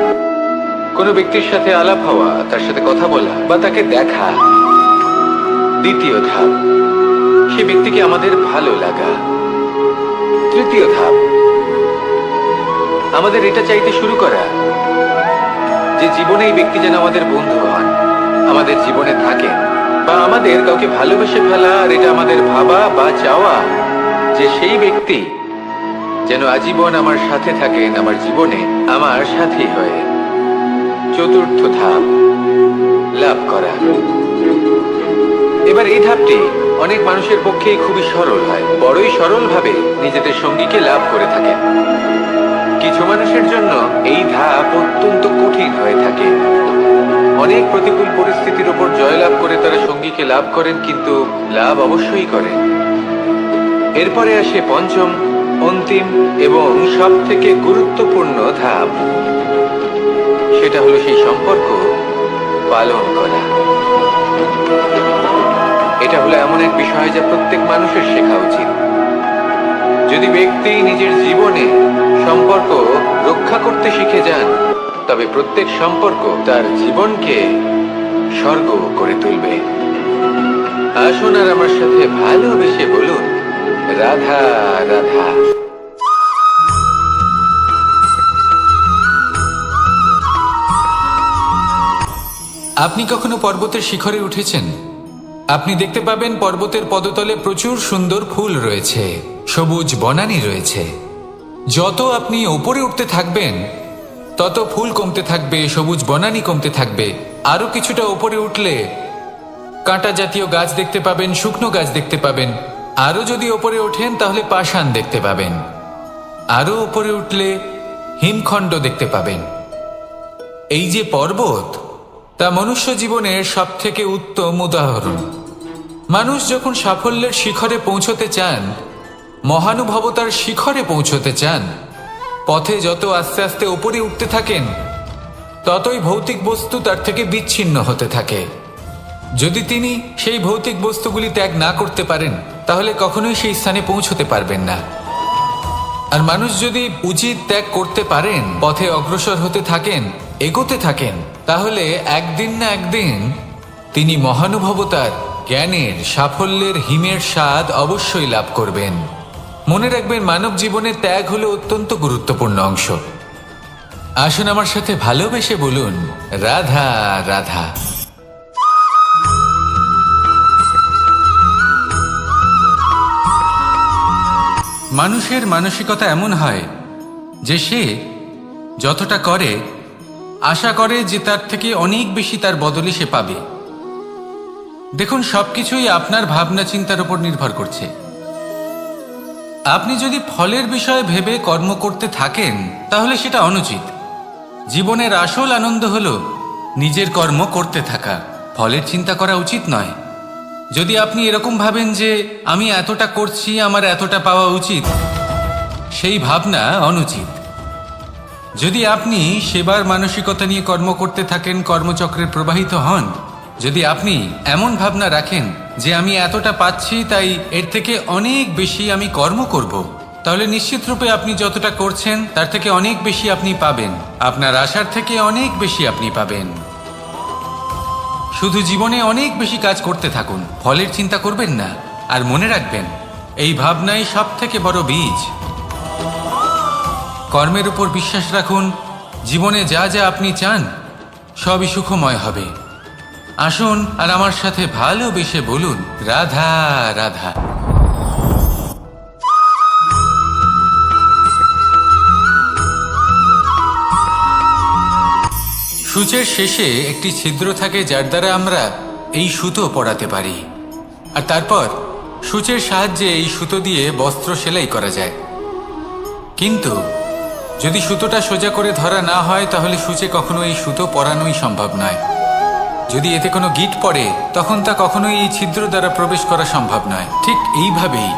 কোনো ব্যক্তির সাথে আলাপ হওয়া, তার সাথে কথা বলা বা তাকে দেখা। দ্বিতীয় ধাপ, সে ব্যক্তিকে আমাদের ভালো লাগা। তৃতীয় ধাপ, আমাদের এটা চাইতে শুরু করা যে জীবনে এই ব্যক্তি যেন আমাদের বন্ধু হন, আমাদের জীবনে থাকেন, বা আমাদের কাউকে ভালোবেসে ফেলা। আর এটা আমাদের ভাবা বা চাওয়া যে সেই ব্যক্তি যেন আজীবন আমার সাথে থাকেন, আমার জীবনে আমার সাথী হয়ে। চতুর্থ ধাপ, লাভ করা। এবার এই ধাপটি অনেক মানুষের পক্ষেই খুবই সরল হয়, বড়ই সরলভাবে নিজেদের সঙ্গীকে লাভ করে থাকেন। কিছু মানুষের জন্য এই ধাপ অত্যন্ত কঠিন হয়ে থাকে। অনেক প্রতিকূল পরিস্থিতির উপর জয়লাভ করে তারা সঙ্গীকে লাভ করেন, কিন্তু লাভ অবশ্যই করেন। এরপরে আসে পঞ্চম, অন্তিম এবং সব থেকে গুরুত্বপূর্ণ ধাপ। সেটা হলো সেই সম্পর্ক পালন করা। এটা হলো এমন এক বিষয় যা প্রত্যেক মানুষের শেখা উচিত। যদি ব্যক্তি নিজের জীবনে সম্পর্ক রক্ষা করতে শিখে যান, তবে প্রত্যেক সম্পর্ক তার জীবনকে স্বর্গ করে তুলবে। আসুন আর আমার সাথে ভালোবেসে বলুন, রাধা রাধা। আপনি কখনো পর্বতের শিখরে উঠেছেন? আপনি দেখতে পাবেন পর্বতের পদতলে প্রচুর সুন্দর ফুল রয়েছে, সবুজ বনানী রয়েছে। যত আপনি ওপরে উঠতে থাকবেন তত ফুল কমতে থাকবে, সবুজ বনানী কমতে থাকবে। আরো কিছুটা ওপরে উঠলে কাঁটা জাতীয় গাছ দেখতে পাবেন, শুকনো গাছ দেখতে পাবেন। আরো যদি ওপরে ওঠেন তাহলে পাষাণ দেখতে পাবেন। আরো ওপরে উঠলে হিমখণ্ড দেখতে পাবেন। এই যে পর্বত, তা মনুষ্য জীবনের সবথেকে উত্তম উদাহরণ। মানুষ যখন সাফল্যের শিখরে পৌঁছতে চান, মহানুভবতার শিখরে পৌঁছতে চান, পথে যত আস্তে আস্তে উপরে উঠতে থাকেন, ততই ভৌতিক বস্তু তার থেকে বিচ্ছিন্ন হতে থাকে। যদি তিনি সেই ভৌতিক বস্তুগুলি ত্যাগ না করতে পারেন, তাহলে কখনোই সেই স্থানে পৌঁছতে পারবেন না। আর মানুষ যদি উচিত ত্যাগ করতে পারেন, পথে অগ্রসর হতে থাকেন, এগোতে থাকেন, তাহলে একদিন না একদিন তিনি মহানুভবতার, জ্ঞানের, সাফল্যের হিমের স্বাদ অবশ্যই লাভ করবেন। মনে রাখবেন, মানব জীবনে ত্যাগ হলো অত্যন্ত গুরুত্বপূর্ণ অংশ। আসুন আমার সাথে ভালোবেসে বলুন, রাধা রাধা। মানুষের মানসিকতা এমন হয় যে সে যতটা করে আশা করে যে তার থেকে অনেক বেশি তার বদলে সে পাবে। দেখুন, সবকিছুই আপনার ভাবনা চিন্তার উপর নির্ভর করছে। আপনি যদি ফলের বিষয়ে ভেবে কর্ম করতে থাকেন, তাহলে সেটা অনুচিত। জীবনের আসল আনন্দ হলো নিজের কর্ম করতে থাকা, ফলের চিন্তা করা উচিত নয়। যদি আপনি এরকম ভাবেন যে আমি এতটা করছি, আমার এতটা পাওয়া উচিত, সেই ভাবনা অনুচিত। যদি আপনি সেবার মানসিকতা নিয়ে কর্ম করতে থাকেন, কর্মচক্রে প্রবাহিত হন, যদি আপনি এমন ভাবনা রাখেন যে আমি এতটা পাচ্ছি, তাই এর থেকে অনেক বেশি আমি কর্ম করব, তাহলে নিশ্চিত রূপে আপনি যতটা করছেন তার থেকে অনেক বেশি আপনি পাবেন। আপনার আশার থেকে অনেক বেশি আপনি পাবেন। শুধু জীবনে অনেক বেশি কাজ করতে থাকুন, ফলের চিন্তা করবেন না। আর মনে রাখবেন, এই ভাবনাই সব থেকে বড় বীজ। কর্মের উপর বিশ্বাস রাখুন। জীবনে যা যা আপনি চান সবই সুখময় হবে। আসুন আর আমার সাথে ভালোবেসে বলুন, রাধা রাধা। সূচের শেষে একটি ছিদ্র থাকে, যার দ্বারা আমরা এই সুতো পরাতে পারি। আর তারপর সূচের সাহায্যে এই সুতো দিয়ে বস্ত্র সেলাই করা যায়। কিন্তু যদি সুতোটা সোজা করে ধরা না হয়, তাহলে সূচে কখনো এই সুতো পরানোই সম্ভব নয়। যদি এতে কোনো গিঁট পড়ে, তখন তা কখনোই এই ছিদ্র দ্বারা প্রবেশ করা সম্ভব নয়। ঠিক এইভাবেই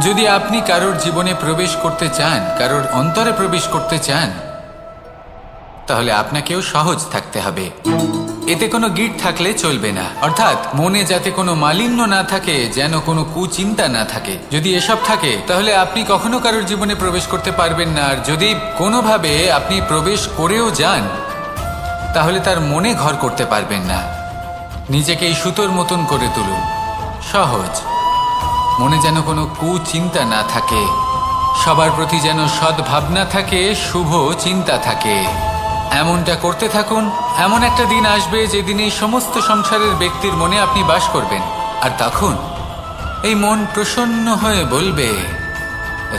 যদি আপনি কারোর জীবনে প্রবেশ করতে চান, কারোর অন্তরে প্রবেশ করতে চান, তাহলে আপনাকেও সহজ থাকতে হবে। এতে কোনো গিঁট থাকলে চলবে না, অর্থাৎ মনে যাতে কোনো মালিন্য না থাকে, যেন কোনো কুচিন্তা না থাকে। যদি এসব থাকে, তাহলে আপনি কখনো কারোর জীবনে প্রবেশ করতে পারবেন না। আর যদি কোনোভাবে আপনি প্রবেশ করেও যান, তাহলে তার মনে ঘর করতে পারবেন না। নিজেকে এই সুতোর মতন করে তুলুন, সহজ। মনে যেন কোনো কুচিন্তা না থাকে, সবার প্রতি যেন সদ্ভাবনা থাকে, শুভ চিন্তা থাকে। এমনটা করতে থাকুন। এমন একটা দিন আসবে যেদিন এই সমস্ত সংসারের ব্যক্তির মনে আপনি বাস করবেন। আর তখন এই মন প্রসন্ন হয়ে বলবে,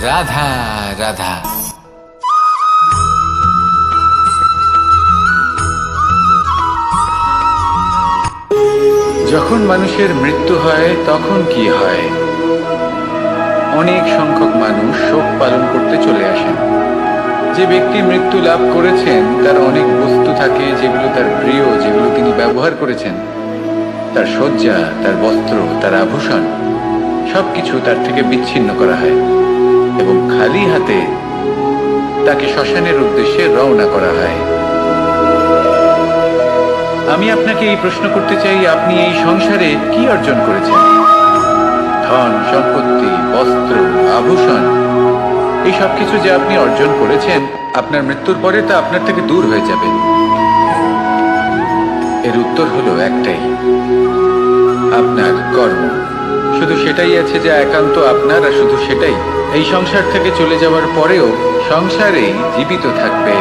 রাধা রাধা। যখন মানুষের মৃত্যু হয়, তখন কি হয়? অনেক সংখ্যক মানুষ শোক পালন করতে চলে আসেন। যে ব্যক্তি মৃত্যু লাভ করেছেন, তার অনেক বস্তু থাকে যেগুলো তার প্রিয়, যেগুলো তিনি ব্যবহার করেছেন। তার শয্যা, তার বস্ত্র, তার আভূষণ, সবকিছু তার থেকে বিচ্ছিন্ন করা হয় এবং খালি হাতে তাকে শ্মশানের উদ্দেশ্যে রওনা করা হয়। আমি আপনাকে এই প্রশ্ন করতে চাই, আপনি এই সংসারে কি অর্জন করেছেন? ধন সম্পত্তি, বস্ত্র, আভূষণ, এই সব কিছু যে আপনি অর্জন করেছেন, আপনার মৃত্যুর পরে তা আপনার থেকে দূর হয়ে যাবে। এর উত্তর হলো একটাই, আপনার কর্ম। শুধু সেটাই আছে যা একান্ত আপনার, আর শুধু সেটাই এই সংসার থেকে চলে যাওয়ার পরেও সংসারেই জীবিত থাকবে।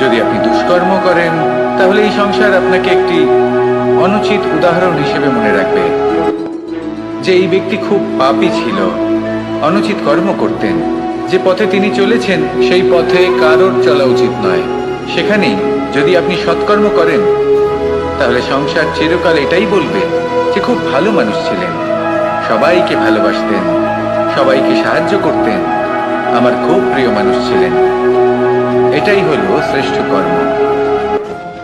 যদি আপনি দুষ্কর্ম করেন, তাহলে এই সংসার আপনাকে একটি অনুচিত উদাহরণ হিসেবে মনে রাখবে যে এই ব্যক্তি খুব পাপী ছিল, অনুচিত কর্ম করতেন। যে পথে তিনি চলেছেন সেই পথে কারোর চলা উচিত নয়। সেখানেই যদি আপনি সৎকর্ম করেন, তাহলে সংসার চিরকাল এটাই বলবে যে খুব ভালো মানুষ ছিলেন, সবাইকে ভালোবাসতেন, সবাইকে সাহায্য করতেন, আমার খুব প্রিয় মানুষ ছিলেন। এটাই হলো শ্রেষ্ঠ কর্ম।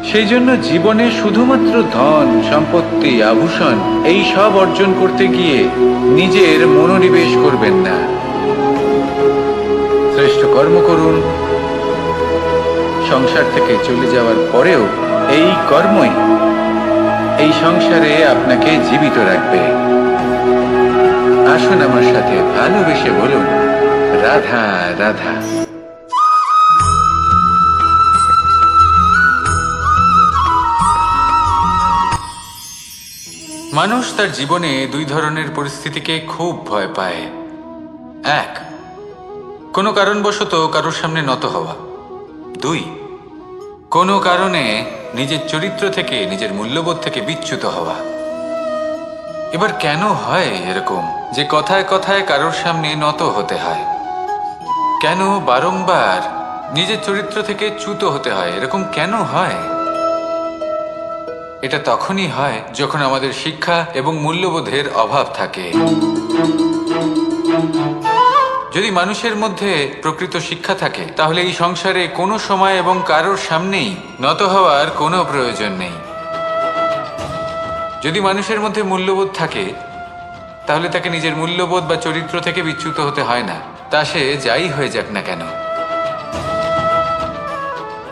সেই জন্য জীবনে শুধুমাত্র ধন সম্পত্তি আভূষণ এই সব অর্জন করতে গিয়ে নিজের মনোনিবেশ করবেন না। শ্রেষ্ঠ কর্ম করুন। সংসার থেকে চলে যাওয়ার পরেও এই কর্মই এই সংসারে আপনাকে জীবিত রাখবে। আসুন আমার সাথে ভালোবেসে বলুন, রাধা রাধা। মানুষ তার জীবনে দুই ধরনের পরিস্থিতিকে খুব ভয় পায়। এক, কোনো কারণবশত কারোর সামনে নত হওয়া। দুই, কোনো কারণে নিজের চরিত্র থেকে, নিজের মূল্যবোধ থেকে বিচ্যুত হওয়া। এবার কেন হয় এরকম যে কথায় কথায় কারোর সামনে নত হতে হয়? কেন বারংবার নিজের চরিত্র থেকে চ্যুত হতে হয়? এরকম কেন হয়? এটা তখনই হয় যখন আমাদের শিক্ষা এবং মূল্যবোধের অভাব থাকে। যদি মানুষের মধ্যে প্রকৃত শিক্ষা থাকে, তাহলে এই সংসারে কোনো সময় এবং কারোর সামনেই নত হওয়ার কোনো প্রয়োজন নেই। যদি মানুষের মধ্যে মূল্যবোধ থাকে, তাহলে তাকে নিজের মূল্যবোধ বা চরিত্র থেকে বিচ্যুত হতে হয় না, তা সে যাই হয়ে যাক না কেন।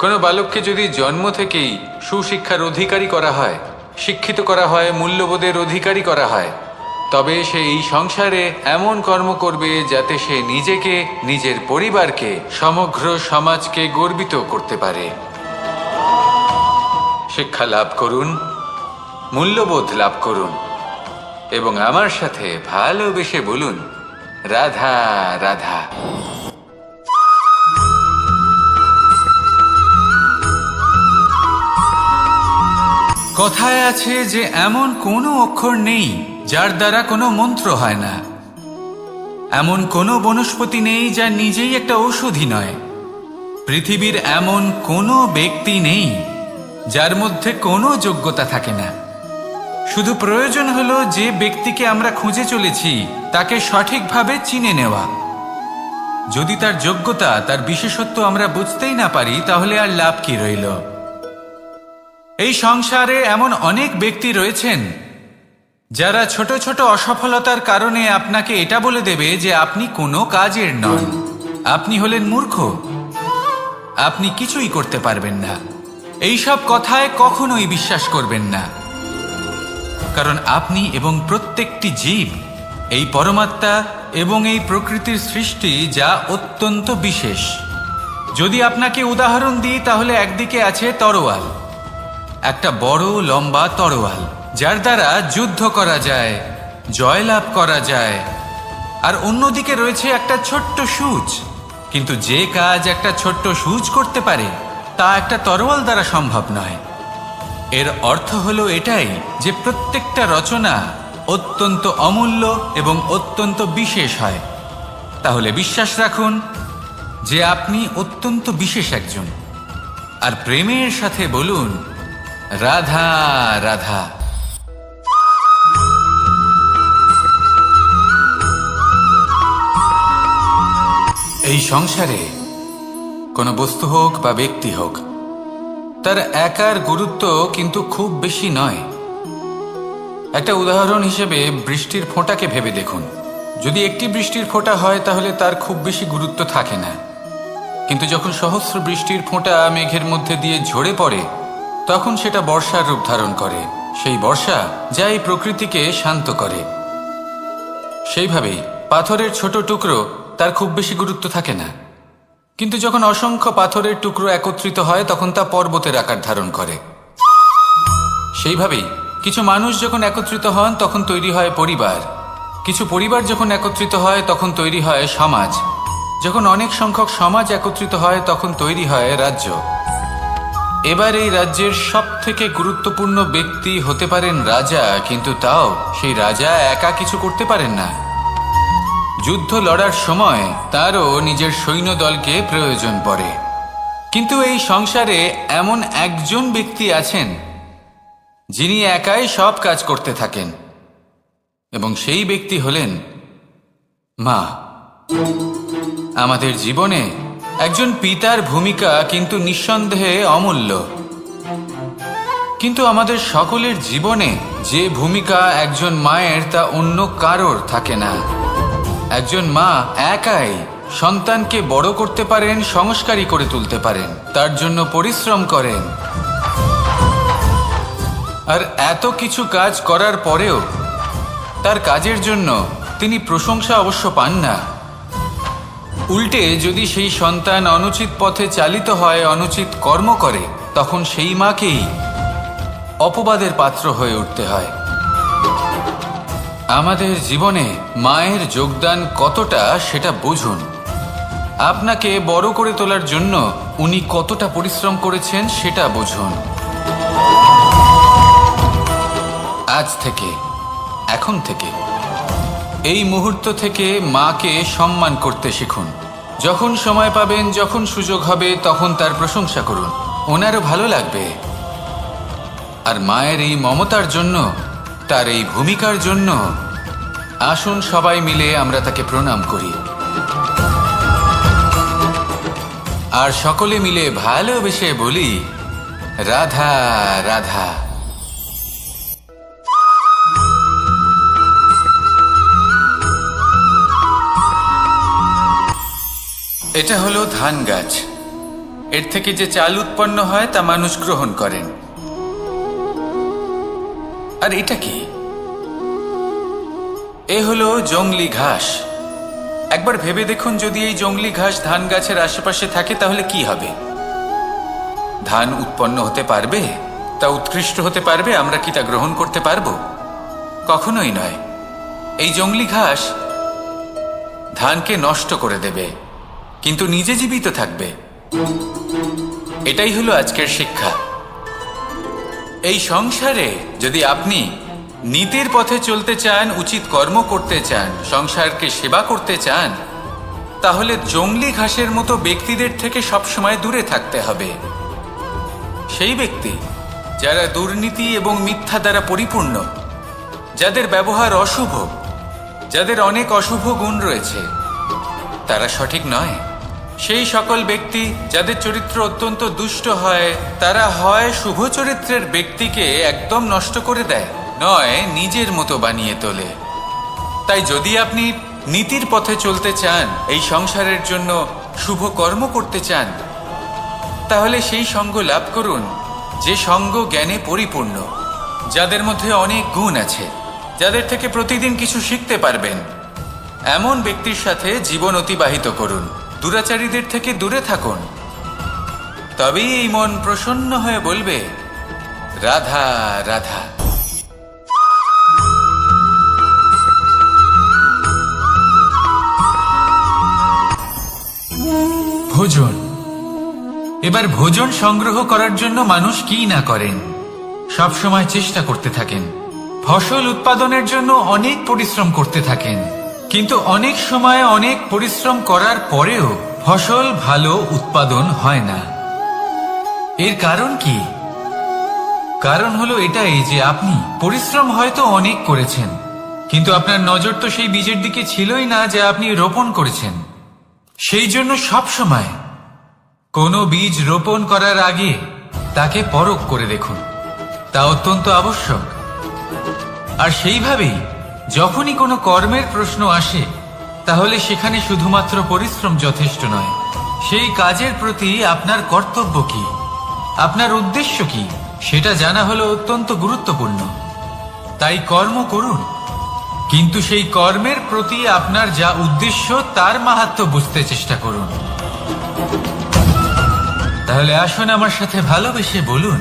কোনো বালককে যদি জন্ম থেকেই সুশিক্ষার অধিকারী করা হয়, শিক্ষিত করা হয়, মূল্যবোধের অধিকারী করা হয়, তবে সে এই সংসারে এমন কর্ম করবে যাতে সে নিজেকে, নিজের পরিবারকে, সমগ্র সমাজকে গর্বিত করতে পারে। শিক্ষা লাভ করুন, মূল্যবোধ লাভ করুন এবং আমার সাথে ভালোবেসে বলুন, রাধা রাধা। কথায় আছে যে এমন কোনো অক্ষর নেই যার দ্বারা কোনো মন্ত্র হয় না। এমন কোনো বনস্পতি নেই যা নিজেই একটা ঔষধি নয়। পৃথিবীর এমন কোনো ব্যক্তি নেই যার মধ্যে কোনো যোগ্যতা থাকে না। শুধু প্রয়োজন হলো যে ব্যক্তিকে আমরা খুঁজে চলেছি তাকে সঠিকভাবে চিনে নেওয়া। যদি তার যোগ্যতা, তার বিশেষত্ব আমরা বুঝতেই না পারি, তাহলে আর লাভ কি রইল? এই সংসারে এমন অনেক ব্যক্তি রয়েছেন যারা ছোট ছোট অসফলতার কারণে আপনাকে এটা বলে দেবে যে আপনি কোনো কাজের নন, আপনি হলেন মূর্খ, আপনি কিছুই করতে পারবেন না। এইসব কথায় কখনোই বিশ্বাস করবেন না, কারণ আপনি এবং প্রত্যেকটি জীব এই পরমাত্মা এবং এই প্রকৃতির সৃষ্টি, যা অত্যন্ত বিশেষ। যদি আপনাকে উদাহরণ দিই, তাহলে একদিকে আছে তরোয়াল, একটা বড় লম্বা তরোয়াল, যার দ্বারা যুদ্ধ করা যায়, জয়লাভ করা যায়। আর অন্যদিকে রয়েছে একটা ছোট্ট সূঁচ, কিন্তু যে কাজ একটা ছোট্ট সূঁচ করতে পারে তা একটা তরোয়াল দ্বারা সম্ভব নয়। এর অর্থ হলো এটাই যে প্রত্যেকটা রচনা অত্যন্ত অমূল্য এবং অত্যন্ত বিশেষ হয়। তাহলে বিশ্বাস রাখুন যে আপনি অত্যন্ত বিশেষ একজন, আর প্রেমের সাথে বলুন, রাধা রাধা। এই সংসারে কোনো বস্তু হোক বা ব্যক্তি হোক, তার একার গুরুত্ব কিন্তু খুব বেশি নয়। একটা উদাহরণ হিসেবে বৃষ্টির ফোঁটাকে ভেবে দেখুন। যদি একটি বৃষ্টির ফোঁটা হয়, তাহলে তার খুব বেশি গুরুত্ব থাকে না। কিন্তু যখন সহস্র বৃষ্টির ফোঁটা মেঘের মধ্যে দিয়ে ঝরে পড়ে, তখন সেটা বর্ষার রূপ ধারণ করে। সেই বর্ষা যা এই প্রকৃতিকে শান্ত করে। সেইভাবেই পাথরের ছোট টুকরো তার খুব বেশি গুরুত্ব থাকে না, কিন্তু যখন অসংখ্য পাথরের টুকরো একত্রিত হয় তখন তা পর্বতের আকার ধারণ করে। সেইভাবেই কিছু মানুষ যখন একত্রিত হন তখন তৈরি হয় পরিবার, কিছু পরিবার যখন একত্রিত হয় তখন তৈরি হয় সমাজ, যখন অনেক সংখ্যক সমাজ একত্রিত হয় তখন তৈরি হয় রাজ্য। এবার এই রাজ্যের সবথেকে গুরুত্বপূর্ণ ব্যক্তি হতে পারেন রাজা, কিন্তু তাও সেই রাজা একা কিছু করতে পারেন না। যুদ্ধ লড়ার সময় তারও নিজের সৈন্যদলকে প্রয়োজন পড়ে। কিন্তু এই সংসারে এমন একজন ব্যক্তি আছেন যিনি একাই সব কাজ করতে থাকেন, এবং সেই ব্যক্তি হলেন মা। আমাদের জীবনে একজন পিতার ভূমিকা কিন্তু নিঃসন্দেহে অমূল্য, কিন্তু আমাদের সকলের জীবনে যে ভূমিকা একজন মায়ের তা অন্য কারোর থাকে না। একজন মা একাই সন্তানকে বড় করতে পারেন, সংস্কারী করে তুলতে পারেন, তার জন্য পরিশ্রম করেন। আর এত কিছু কাজ করার পরেও তার কাজের জন্য তিনি প্রশংসা অবশ্য পান না। উল্টে যদি সেই সন্তান অনুচিত পথে চালিত হয়, অনুচিত কর্ম করে, তখন সেই মাকেই অপবাদের পাত্র হয়ে উঠতে হয়। আমাদের জীবনে মায়ের যোগদান কতটা সেটা বুঝুন। আপনাকে বড় করে তোলার জন্য উনি কতটা পরিশ্রম করেছেন সেটা বুঝুন। আজ থেকে, এখন থেকে, এই মুহূর্ত থেকে মাকে সম্মান করতে শিখুন। যখন সময় পাবেন, যখন সুযোগ হবে, তখন তার প্রশংসা করুন, ওনারও ভালো লাগবে। আর মায়ের এই মমতার জন্য, তার এই ভূমিকার জন্য আসুন সবাই মিলে আমরা তাকে প্রণাম করি, আর সকলে মিলে ভালোবেসে বলি, রাধা রাধা। এটা হলো ধান গাছ। এর থেকে যে চাল উৎপন্ন হয় তা মানুষ গ্রহণ করেন। আর এটা কি? এ হলো জংলি ঘাস। একবার ভেবে দেখুন, যদি এই জংলি ঘাস ধান গাছের আশেপাশে থাকে তাহলে কি হবে? ধান উৎপন্ন হতে পারবে? তা উৎকৃষ্ট হতে পারবে? আমরা কি তা গ্রহণ করতে পারবো? কখনোই নয়। এই জংলি ঘাস ধানকে নষ্ট করে দেবে, কিন্তু নিজে জীবিত থাকবে। এটাই হলো আজকের শিক্ষা। এই সংসারে যদি আপনি নীতির পথে চলতে চান, উচিত কর্ম করতে চান, সংসারকে সেবা করতে চান, তাহলে জংলি ঘাসের মতো ব্যক্তিদের থেকে সবসময় দূরে থাকতে হবে। সেই ব্যক্তি যারা দুর্নীতি এবং মিথ্যা দ্বারা পরিপূর্ণ, যাদের ব্যবহার অশুভ, যাদের অনেক অশুভ গুণ রয়েছে, তারা সঠিক নয়। সেই সকল ব্যক্তি যাদের চরিত্র অত্যন্ত দুষ্ট হয়, তারা হয় শুভ চরিত্রের ব্যক্তিকে একদম নষ্ট করে দেয়, নয় নিজের মতো বানিয়ে তোলে। তাই যদি আপনি নীতির পথে চলতে চান, এই সংসারের জন্য শুভ কর্ম করতে চান, তাহলে সেই সঙ্গ লাভ করুন যে সঙ্গ জ্ঞানে পরিপূর্ণ, যাদের মধ্যে অনেক গুণ আছে, যাদের থেকে প্রতিদিন কিছু শিখতে পারবেন। এমন ব্যক্তির সাথে জীবন অতিবাহিত করুন, দুরাচারীদের থেকে দূরে থাকুন। তবেই এই মন প্রসন্ন হয়ে বলবে, রাধা রাধা। ভোজন। এবার ভোজন সংগ্রহ করার জন্য মানুষ কি না করেন, সব সময় চেষ্টা করতে থাকেন। ফসল উৎপাদনের জন্য অনেক পরিশ্রম করতে থাকেন, কিন্তু অনেক সময় অনেক পরিশ্রম করার পরেও ফসল ভালো উৎপাদন হয় না। এর কারণ কি? কারণ হলো এটাই যে আপনি পরিশ্রম হয়তো অনেক করেছেন, কিন্তু আপনার নজর তো সেই বীজের দিকে ছিলই না যা আপনি রোপণ করেছেন। সেই জন্য সব সময় কোনো বীজ রোপণ করার আগে তাকে পরখ করে দেখুন, তা অত্যন্ত আবশ্যক। আর সেইভাবেই যখনই কোনো কর্মের প্রশ্ন আসে, তাহলে সেখানে শুধুমাত্র পরিশ্রম যথেষ্ট নয়। সেই কাজের প্রতি আপনার কর্তব্য কি, আপনার উদ্দেশ্য কি, সেটা জানা হলো অত্যন্ত গুরুত্বপূর্ণ। তাই কর্ম করুন, কিন্তু সেই কর্মের প্রতি আপনার যা উদ্দেশ্য তার মাহাত্ম্য বুঝতে চেষ্টা করুন। তাহলে আসুন আমার সাথে ভালোবেসে বলুন,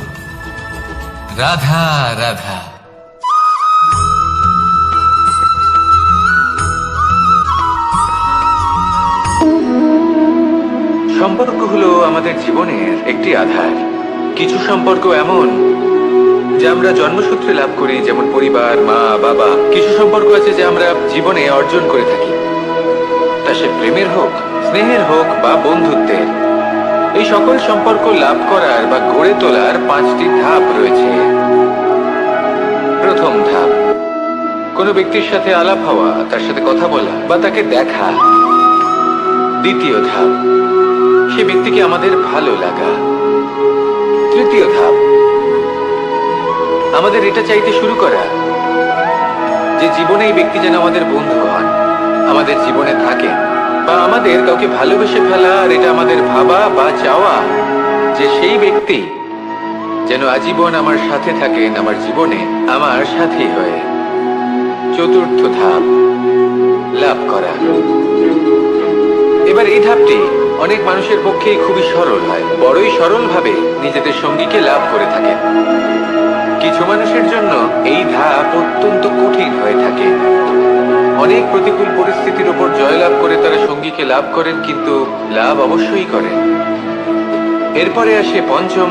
রাধা রাধা। সম্পর্ক হলো আমাদের জীবনের একটি আধার। কিছু সম্পর্ক এমন যা আমরা জন্মসূত্রে লাভ করি, যেমন পরিবার, মা বাবা। কিছু সম্পর্ক আছে যা আমরা জীবনে অর্জন করে থাকি, তা সে প্রেমের হোক, স্নেহের হোক বা বন্ধুত্বের। এই সকল সম্পর্ক লাভ করার বা গড়ে তোলার 5টি ধাপ রয়েছে। প্রথম ধাপ, কোনো ব্যক্তির সাথে আলাপ হওয়া, তার সাথে কথা বলা বা তাকে দেখা। দ্বিতীয় ধাপ, সে ব্যক্তিকে আমাদের ভালো লাগা। তৃতীয় ধাপ, আমাদের এটা চাইতে শুরু করা যে জীবনে এই ব্যক্তি যেন আমাদের বন্ধু হন, আমাদের জীবনে থাকেন, বা আমাদের কাউকে ভালোবেসে ফেলা। আর এটা আমাদের ভাবা বা চাওয়া যে সেই ব্যক্তি যেন আজীবন আমার সাথে থাকেন, আমার জীবনে আমার সাথী হয়ে। চতুর্থ ধাপ, লাভ করা। এবার এই ধাপটি অনেক মানুষের পক্ষেই খুবই সরল হয়, বড়ই সরলভাবে নিজেদের সঙ্গীকে লাভ করে থাকেন। কিছু মানুষের জন্য এই ধাপ অত্যন্ত কঠিন হয়ে থাকে। অনেক প্রতিকূল পরিস্থিতির উপর জয়লাভ করে তারা সঙ্গীকে লাভ করেন, কিন্তু লাভ অবশ্যই করেন। এরপরে আসে পঞ্চম,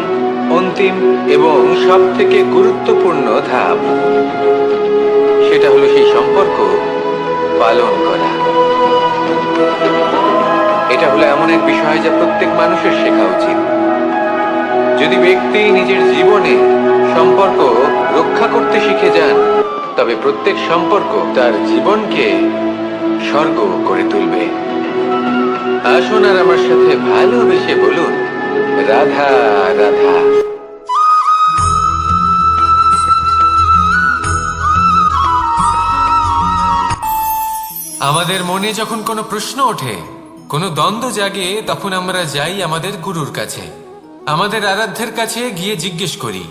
অন্তিম এবং সব থেকে গুরুত্বপূর্ণ ধাপ। সেটা হলো সেই সম্পর্ক পালন করা। এটা হলো এমন এক বিষয় যা প্রত্যেক মানুষের শেখা উচিত। যদি ব্যক্তি নিজের জীবনে সম্পর্ক রক্ষা করতে শিখে যান, তবে প্রত্যেক সম্পর্ক তার জীবনকে স্বর্গ করে তুলবে। আসুন আর আমার সাথে ভালোবেসে বলুন, রাধা রাধা। আমাদের মনে যখন কোনো প্রশ্ন ওঠে, কোনো দ্বন্দ্ব জাগে, তখন আমরা যাই আমাদের গুরুর কাছে, আমাদের আরাধ্যের কাছে গিয়ে জিজ্ঞেস করি।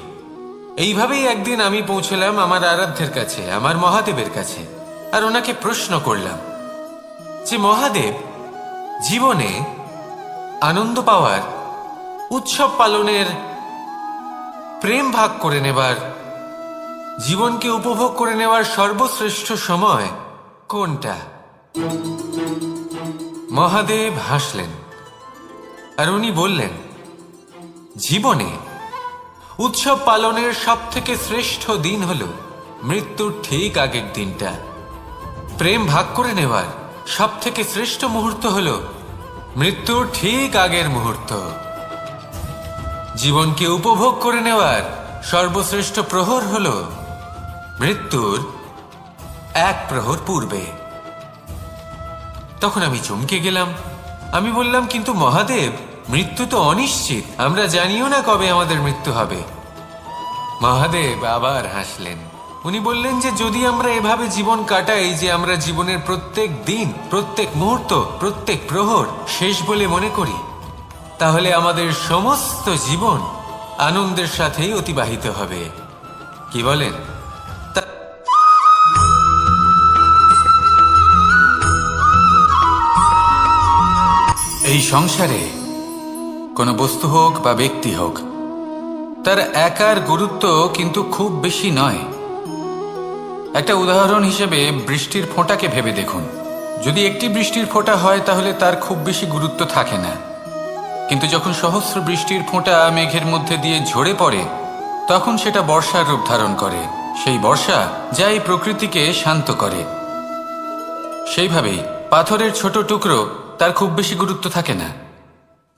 এইভাবেই একদিন আমি পৌঁছলাম আমার আরাধ্যের কাছে, আমার মহাদেবের কাছে, আর ওনাকে প্রশ্ন করলাম যে মহাদেব, জীবনে আনন্দ পাওয়ার, উৎসব পালনের, প্রেম ভাগ করে নেবার, জীবনকে উপভোগ করে নেওয়ার সর্বশ্রেষ্ঠ সময় কোনটা? মহাদেব হাসলেন আর উনি বললেন, জীবনে উৎসব পালনের সব থেকে শ্রেষ্ঠ দিন হল মৃত্যুর ঠিক আগের দিনটা। প্রেম ভাগ করে নেওয়ার সব থেকে শ্রেষ্ঠ মুহূর্ত হল মৃত্যুর ঠিক আগের মুহূর্ত। জীবনকে উপভোগ করে নেওয়ার সর্বশ্রেষ্ঠ প্রহর হল মৃত্যুর 1 প্রহর পূর্বে। তখন আমি চমকে গেলাম। আমি বললাম, কিন্তু মহাদেব, মৃত্যু তো অনিশ্চিত, আমরা জানিও না কবে আমাদের মৃত্যু হবে। মহাদেব আবার হাসলেন। উনি বললেন যে যদি আমরা এভাবে জীবন কাটাই যে আমরা জীবনের প্রত্যেক দিন, প্রত্যেক মুহূর্ত, প্রত্যেক প্রহর শেষ বলে মনে করি, তাহলে আমাদের সমস্ত জীবন আনন্দের সাথেই অতিবাহিত হবে। কি বলেন? এই সংসারে কোনো বস্তু হোক বা ব্যক্তি হোক, তার একার গুরুত্ব কিন্তু খুব বেশি নয়। একটা উদাহরণ হিসেবে বৃষ্টির ফোঁটাকে ভেবে দেখুন। যদি একটি বৃষ্টির ফোঁটা হয় তাহলে তার খুব বেশি গুরুত্ব থাকে না, কিন্তু যখন সহস্র বৃষ্টির ফোঁটা মেঘের মধ্যে দিয়ে ঝরে পড়ে, তখন সেটা বর্ষার রূপ ধারণ করে। সেই বর্ষা যা এই প্রকৃতিকে শান্ত করে। সেইভাবেই পাথরের ছোট টুকরো, তার খুব বেশি গুরুত্ব থাকে না,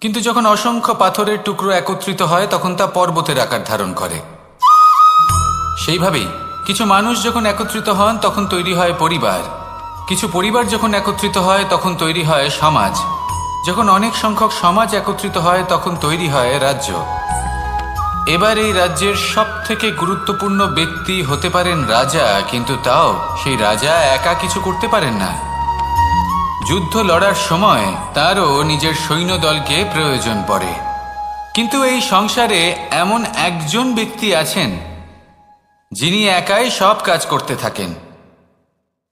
কিন্তু যখন অসংখ্য পাথরের টুকরো একত্রিত হয় তখন তা পর্বতের আকার ধারণ করে। সেইভাবেই কিছু মানুষ যখন একত্রিত হন তখন তৈরি হয় পরিবার, কিছু পরিবার যখন একত্রিত হয় তখন তৈরি হয় সমাজ, যখন অনেক সংখ্যক সমাজ একত্রিত হয় তখন তৈরি হয় রাজ্য। এবার এই রাজ্যের সব থেকে গুরুত্বপূর্ণ ব্যক্তি হতে পারেন রাজা, কিন্তু তাও সেই রাজা একা কিছু করতে পারেন না। যুদ্ধ লড়ার সময় তারও নিজের সৈন্যদলকে প্রয়োজন পড়ে। কিন্তু এই সংসারে এমন একজন ব্যক্তি আছেন যিনি একাই সব কাজ করতে থাকেন।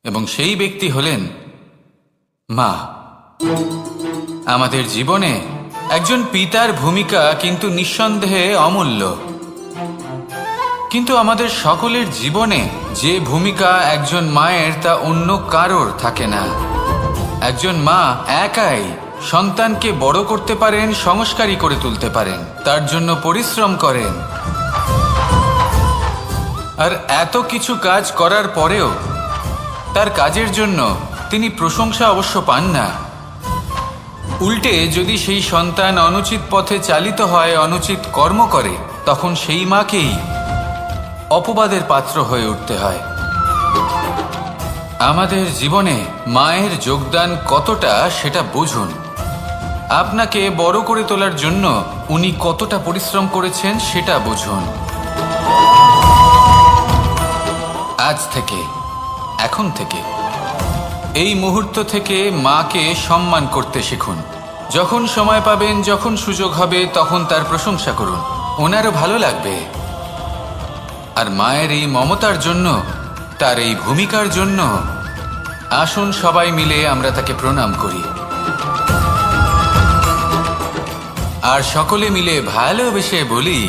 এবং সেই ব্যক্তি হলেন মা। আমাদের জীবনে একজন পিতার ভূমিকা কিন্তু নিঃসন্দেহে অমূল্য, কিন্তু আমাদের সকলের জীবনে যে ভূমিকা একজন মায়ের তা অন্য কারোর থাকে না। একজন মা একাই সন্তানকে বড় করতে পারেন, সংস্কারী করে তুলতে পারেন, তার জন্য পরিশ্রম করেন। আর এত কিছু কাজ করার পরেও তার কাজের জন্য তিনি প্রশংসা অবশ্য পান না। উল্টে যদি সেই সন্তান অনুচিত পথে চালিত হয়, অনুচিত কর্ম করে, তখন সেই মাকেই অপবাদের পাত্র হয়ে উঠতে হয়। আমাদের জীবনে মায়ের যোগদান কতটা সেটা বুঝুন। আপনাকে বড় করে তোলার জন্য উনি কতটা পরিশ্রম করেছেন সেটা বুঝুন। আজ থেকে, এখন থেকে, এই মুহূর্ত থেকে মাকে সম্মান করতে শিখুন। যখন সময় পাবেন, যখন সুযোগ হবে, তখন তার প্রশংসা করুন, ওনারও ভালো লাগবে। আর মায়ের এই মমতার জন্য, তার এই ভূমিকার জন্য আসুন সবাই মিলে আমরা তাকে প্রণাম করি, আর সকলে মিলে ভালোবেসে বলি,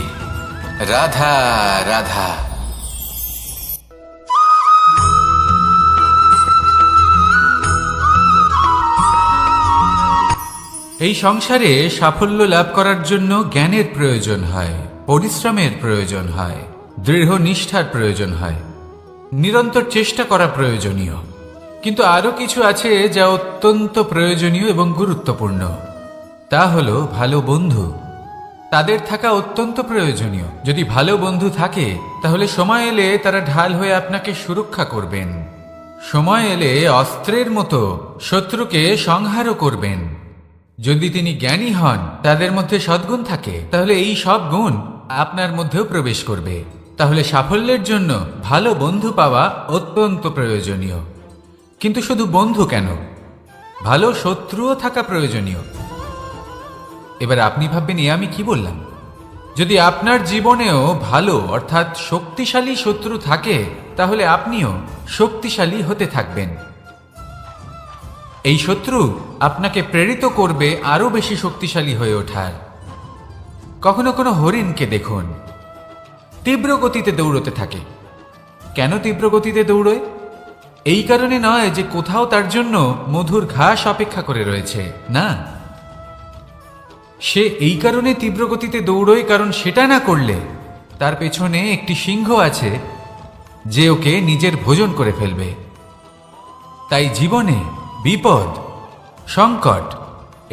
রাধা রাধা। এই সংসারে সাফল্য লাভ করার জন্য জ্ঞানের প্রয়োজন হয়, পরিশ্রমের প্রয়োজন হয়, দৃঢ় নিষ্ঠার প্রয়োজন হয়, নিরন্তর চেষ্টা করা প্রয়োজনীয়। কিন্তু আরো কিছু আছে যা অত্যন্ত প্রয়োজনীয় এবং গুরুত্বপূর্ণ। তা হলো ভালো বন্ধু। তাদের থাকা অত্যন্ত প্রয়োজনীয়। যদি ভালো বন্ধু থাকে তাহলে সময় এলে তারা ঢাল হয়ে আপনাকে সুরক্ষা করবেন। সময় এলে অস্ত্রের মতো শত্রুকে সংহারও করবেন। যদি তিনি জ্ঞানী হন, তাদের মধ্যে সদ্গুণ থাকে, তাহলে এই সব গুণ আপনার মধ্যেও প্রবেশ করবে। তাহলে সাফল্যের জন্য ভালো বন্ধু পাওয়া অত্যন্ত প্রয়োজনীয়। কিন্তু শুধু বন্ধু কেন, ভালো শত্রুও থাকা প্রয়োজনীয়। এবার আপনি ভাববেন, আমি কি বললাম? যদি আপনার জীবনেও ভালো অর্থাৎ শক্তিশালী শত্রু থাকে, তাহলে আপনিও শক্তিশালী হতে থাকবেন। এই শত্রু আপনাকে প্রেরিত করবে আরো বেশি শক্তিশালী হয়ে ওঠার। কখনো কোনো হরিণকে দেখুন, তীব্র গতিতে দৌড়তে থাকে। কেন তীব্র গতিতে দৌড়য়? এই কারণে নয় যে কোথাও তার জন্য মধুর ঘাস অপেক্ষা করে রয়েছে, না। সে এই কারণে তীব্র গতিতে দৌড়য় কারণ সেটা না করলে তার পেছনে একটি সিংহ আছে যে ওকে নিজের ভোজন করে ফেলবে। তাই জীবনে বিপদ, সংকট,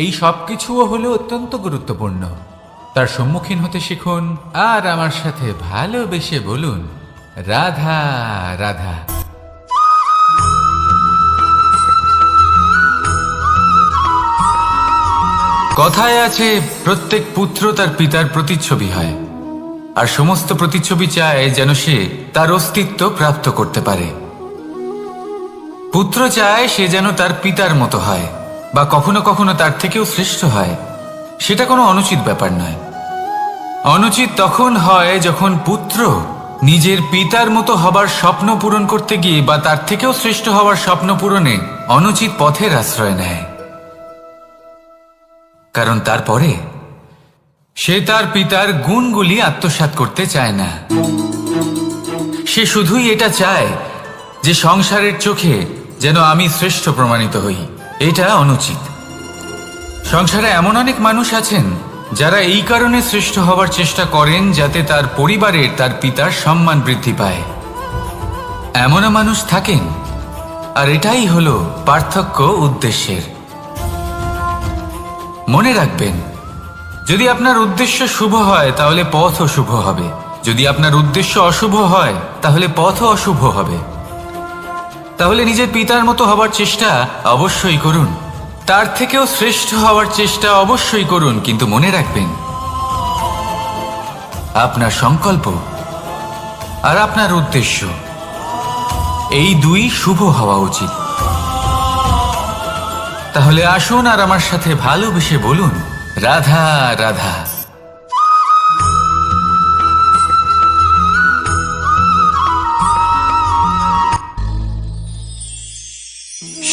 এই সব কিছুও হলো অত্যন্ত গুরুত্বপূর্ণ। তার সম্মুখীন হতে শিখুন, আর আমার সাথে ভালোবেসে বলুন, রাধা রাধা। কথায় আছে, প্রত্যেক পুত্র তার পিতার প্রতিচ্ছবি হয়, আর সমস্ত প্রতিচ্ছবি চায় যেন সে তার অস্তিত্ব প্রাপ্ত করতে পারে। পুত্র চায় সে যেন তার পিতার মতো হয়, বা কখনো কখনো তার থেকেও শ্রেষ্ঠ হয়। সেটা কোনো অনুচিত ব্যাপার নয়। অনুচিত তখন হয় যখন পুত্র নিজের পিতার মতো হবার স্বপ্ন পূরণ করতে গিয়ে বা তার থেকেও শ্রেষ্ঠ হওয়ার স্বপ্ন পূরণে অনুচিত পথের আশ্রয় নেয়। কারণ তারপরে সে তার পিতার গুণগুলি আত্মসাৎ করতে চায় না। সে শুধুই এটা চায় যে সংসারের চোখে যেন আমি শ্রেষ্ঠ প্রমাণিত হই। এটা অনুচিত। সংসারে এমন অনেক মানুষ আছেন যারা এই কারণে শ্রেষ্ঠ হওয়ার চেষ্টা করেন যাতে তার পরিবারের, তার পিতার সম্মান বৃদ্ধি পায়। এমনও মানুষ থাকেন, আর এটাই হলো পার্থক্য উদ্দেশ্যের। মনে রাখবেন, যদি আপনার উদ্দেশ্য শুভ হয় তাহলে পথও শুভ হবে, যদি আপনার উদ্দেশ্য অশুভ হয় তাহলে পথও অশুভ হবে। তাহলে নিজের পিতার মতো হবার চেষ্টা অবশ্যই করুন, তার থেকেও শ্রেষ্ঠ হওয়ার চেষ্টা অবশ্যই করুন, কিন্তু মনে রাখবেন আপনার সংকল্প আর আপনার উদ্দেশ্য এই দুই শুভ হওয়া উচিত। তাহলে আসুন আর আমার সাথে ভালোবেসে বলুন, রাধা রাধা।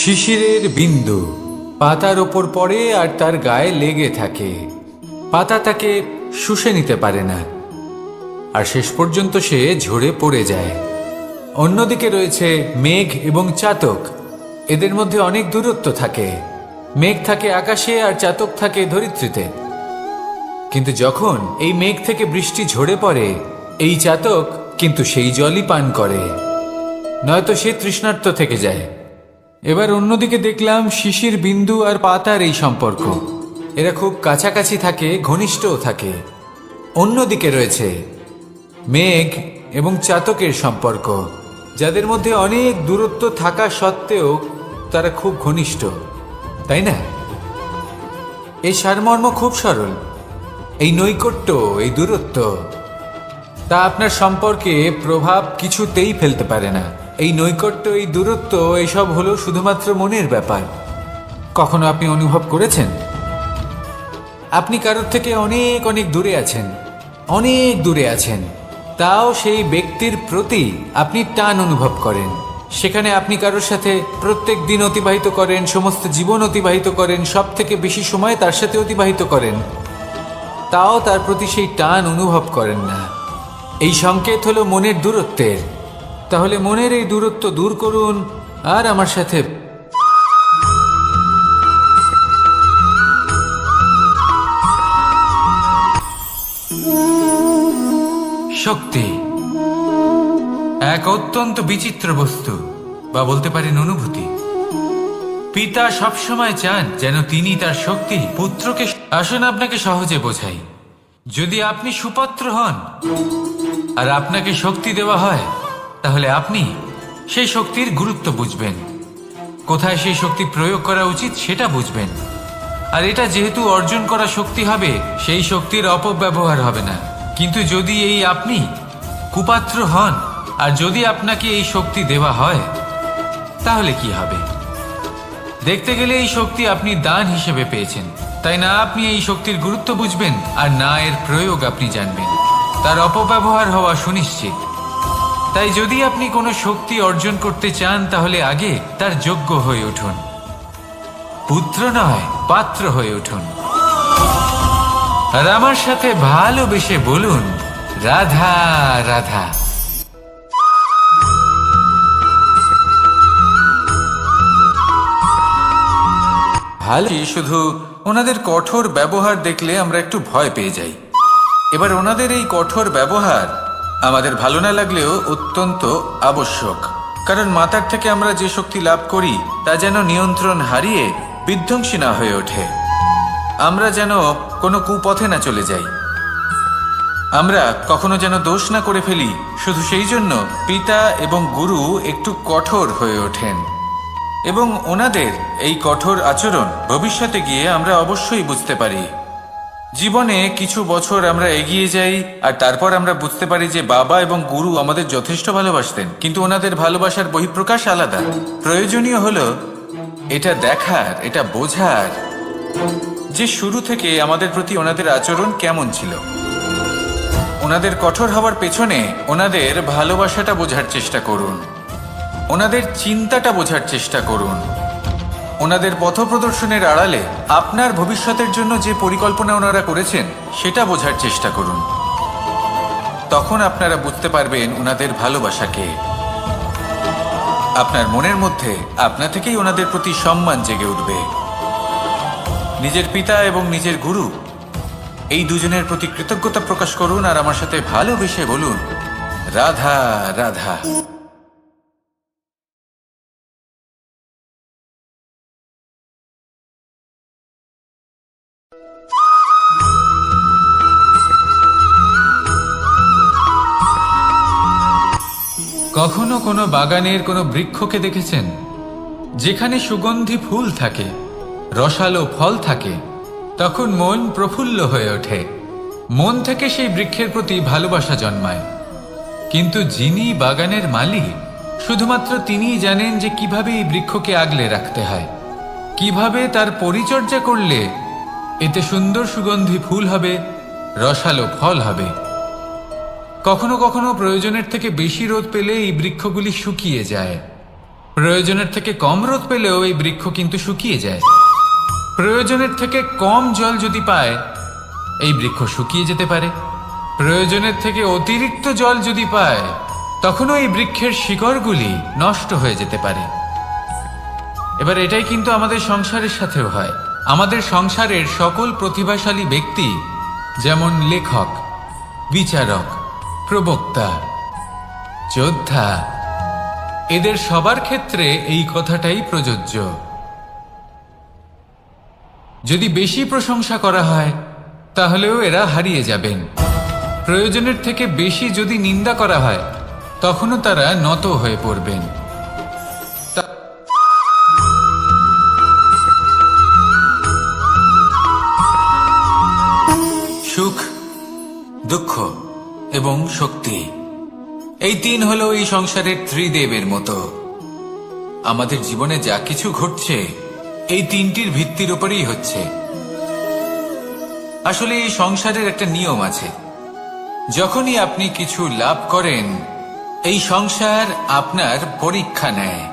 শিশিরের বিন্দু পাতার ওপর পড়ে আর তার গায়ে লেগে থাকে। পাতা তাকে শুষে নিতে পারে না, আর শেষ পর্যন্ত সে ঝরে পড়ে যায়। অন্যদিকে রয়েছে মেঘ এবং চাতক। এদের মধ্যে অনেক দূরত্ব থাকে। মেঘ থাকে আকাশে আর চাতক থাকে ধরিত্রীতে। কিন্তু যখন এই মেঘ থেকে বৃষ্টি ঝরে পড়ে, এই চাতক কিন্তু সেই জলই পান করে, নয়তো সে তৃষ্ণার্ত থেকে যায়। এবার অন্যদিকে দেখলাম শিশির বিন্দু আর পাতার এই সম্পর্ক। এরা খুব কাছাকাছি থাকে, ঘনিষ্ঠও থাকে। অন্যদিকে রয়েছে মেঘ এবং চাতকের সম্পর্ক, যাদের মধ্যে অনেক দূরত্ব থাকা সত্ত্বেও তারা খুব ঘনিষ্ঠ, তাই না? এই সারমর্ম খুব সরল। এই নৈকট্য, এই দূরত্ব, তা আপনার সম্পর্কে প্রভাব কিছুতেই ফেলতে পারে না। এই নৈকট্য, এই দূরত্ব, এইসব হলো শুধুমাত্র মনের ব্যাপার। কখনো আপনি অনুভব করেছেন আপনি কারোর থেকে অনেক অনেক দূরে আছেন, অনেক দূরে আছেন, তাও সেই ব্যক্তির প্রতি আপনি টান অনুভব করেন। সেখানে আপনি কারোর সাথে প্রত্যেক দিন অতিবাহিত করেন, সমস্ত জীবন অতিবাহিত করেন, সব থেকে বেশি সময় তার সাথে অতিবাহিত করেন, তাও তার প্রতি সেই টান অনুভব করেন না। এই সংকেত হলো মনের দূরত্বের। তাহলে মনের এই দূরত্ব দূর করুন আর আমার সাথে শক্তি এক অত্যন্ত বিচিত্র বস্তু, বা বলতে পারেন অনুভূতি। পিতা সবসময় চান যেন তিনি তার শক্তি পুত্রকে। আসুন আপনাকে সহজে বোঝাই। যদি আপনি সুপাত্র হন আর আপনাকে শক্তি দেওয়া হয়, তাহলে আপনি সেই শক্তির গুরুত্ব বুঝবেন, কোথায় সেই শক্তি প্রয়োগ করা উচিত সেটা বুঝবেন। আর এটা যেহেতু অর্জন করা শক্তি হবে, সেই শক্তির অপব্যবহার হবে না। কিন্তু যদি এই আপনি কুপাত্র হন আর যদি আপনাকে এই শক্তি দেওয়া হয়, তাহলে কি হবে? দেখতে গেলে এই শক্তি আপনি দান হিসেবে পেয়েছেন, তাই না আপনি এই শক্তির গুরুত্ব বুঝবেন আর না এর প্রয়োগ আপনি জানবেন। তার অপব্যবহার হওয়া সুনিশ্চিত। তাই যদি আপনি কোনো শক্তি অর্জন করতে চান, তাহলে আগে তার যোগ্য হয়ে উঠুন। পুত্র নয়, পাত্র হয়ে উঠুন। আর আমার সাথে ভালোবেসে বলুন, রাধা রাধা। ভালো, শুধু ওনাদের কঠোর ব্যবহার দেখলে আমরা একটু ভয় পেয়ে যাই। এবার ওনাদের এই কঠোর ব্যবহার আমাদের ভালো না লাগলেও অত্যন্ত আবশ্যক, কারণ মাতার থেকে আমরা যে শক্তি লাভ করি তা যেন নিয়ন্ত্রণ হারিয়ে বিধ্বংসী না হয়ে ওঠে। আমরা যেন কোনো কুপথে না চলে যাই, আমরা কখনো যেন দোষ না করে ফেলি। শুধু সেই জন্য পিতা এবং গুরু একটু কঠোর হয়ে ওঠেন, এবং ওনাদের এই কঠোর আচরণ ভবিষ্যতে গিয়ে আমরা অবশ্যই বুঝতে পারি। জীবনে কিছু বছর আমরা এগিয়ে যাই আর তারপর আমরা বুঝতে পারি যে বাবা এবং গুরু আমাদের যথেষ্ট ভালোবাসতেন, কিন্তু ওনাদের ভালোবাসার বহিঃপ্রকাশ আলাদা। প্রয়োজনীয় হলো এটা দেখার, এটা বোঝার যে শুরু থেকে আমাদের প্রতি ওনাদের আচরণ কেমন ছিল। ওনাদের কঠোর হওয়ার পেছনে ওনাদের ভালোবাসাটা বোঝার চেষ্টা করুন, ওনাদের চিন্তাটা বোঝার চেষ্টা করুন। ওনাদের পথপ্রদর্শনের আড়ালে আপনার ভবিষ্যতের জন্য যে পরিকল্পনা ওনারা করেছেন সেটা বোঝার চেষ্টা করুন। তখন আপনারা বুঝতে পারবেন ওনাদের ভালোবাসাকে। আপনার মনের মধ্যে আপনা থেকেই ওনাদের প্রতি সম্মান জেগে উঠবে। নিজের পিতা এবং নিজের গুরু এই দুজনের প্রতি কৃতজ্ঞতা প্রকাশ করুন আর আমার সাথে ভালোবেসে বলুন, রাধা রাধা। কখনো কোনো বাগানের কোনো বৃক্ষকে দেখেছেন যেখানে সুগন্ধি ফুল থাকে, রসালো ফল থাকে? তখন মন প্রফুল্ল হয়ে ওঠে, মন থেকে সেই বৃক্ষের প্রতি ভালোবাসা জন্মায়। কিন্তু যিনি বাগানের মালিক, শুধুমাত্র তিনিই জানেন যে কিভাবে এই বৃক্ষকে আগলে রাখতে হয়, কিভাবে তার পরিচর্যা করলে এতে সুন্দর সুগন্ধি ফুল হবে, রসালো ফল হবে। কখনো কখনো প্রয়োজনের থেকে বেশি রোদ পেলে এই বৃক্ষগুলি শুকিয়ে যায়, প্রয়োজনের থেকে কম রোদ পেলেও এই বৃক্ষ কিন্তু শুকিয়ে যায়। প্রয়োজনের থেকে কম জল যদি পায়, এই বৃক্ষ শুকিয়ে যেতে পারে। প্রয়োজনের থেকে অতিরিক্ত জল যদি পায়, তখনও এই বৃক্ষের শিকড়গুলি নষ্ট হয়ে যেতে পারে। এবার এটাই কিন্তু আমাদের সংসারের সাথেও হয়। আমাদের সংসারের সকল প্রতিভাশালী ব্যক্তি, যেমন লেখক, বিচারক, প্রবক্তা, যোদ্ধা, এদের সবার ক্ষেত্রে এই কথাটাই প্রযোজ্য। যদি বেশি প্রশংসা করা হয়, তাহলেও এরা হারিয়ে যাবেন। প্রয়োজনের থেকে বেশি যদি নিন্দা করা হয়, তখনও তারা নত হয়ে পড়বেন। সুখ, দুঃখ এবং শক্তি, এই তিন হলো এই সংসারের ত্রিদেবের মতো। আমাদের জীবনে যা কিছু ঘটছে এই তিনটির ভিত্তির উপরেই হচ্ছে। আসলে এই সংসারের একটা নিয়ম আছে, যখনই আপনি কিছু লাভ করেন, এই সংসার আপনার পরীক্ষা নেয়।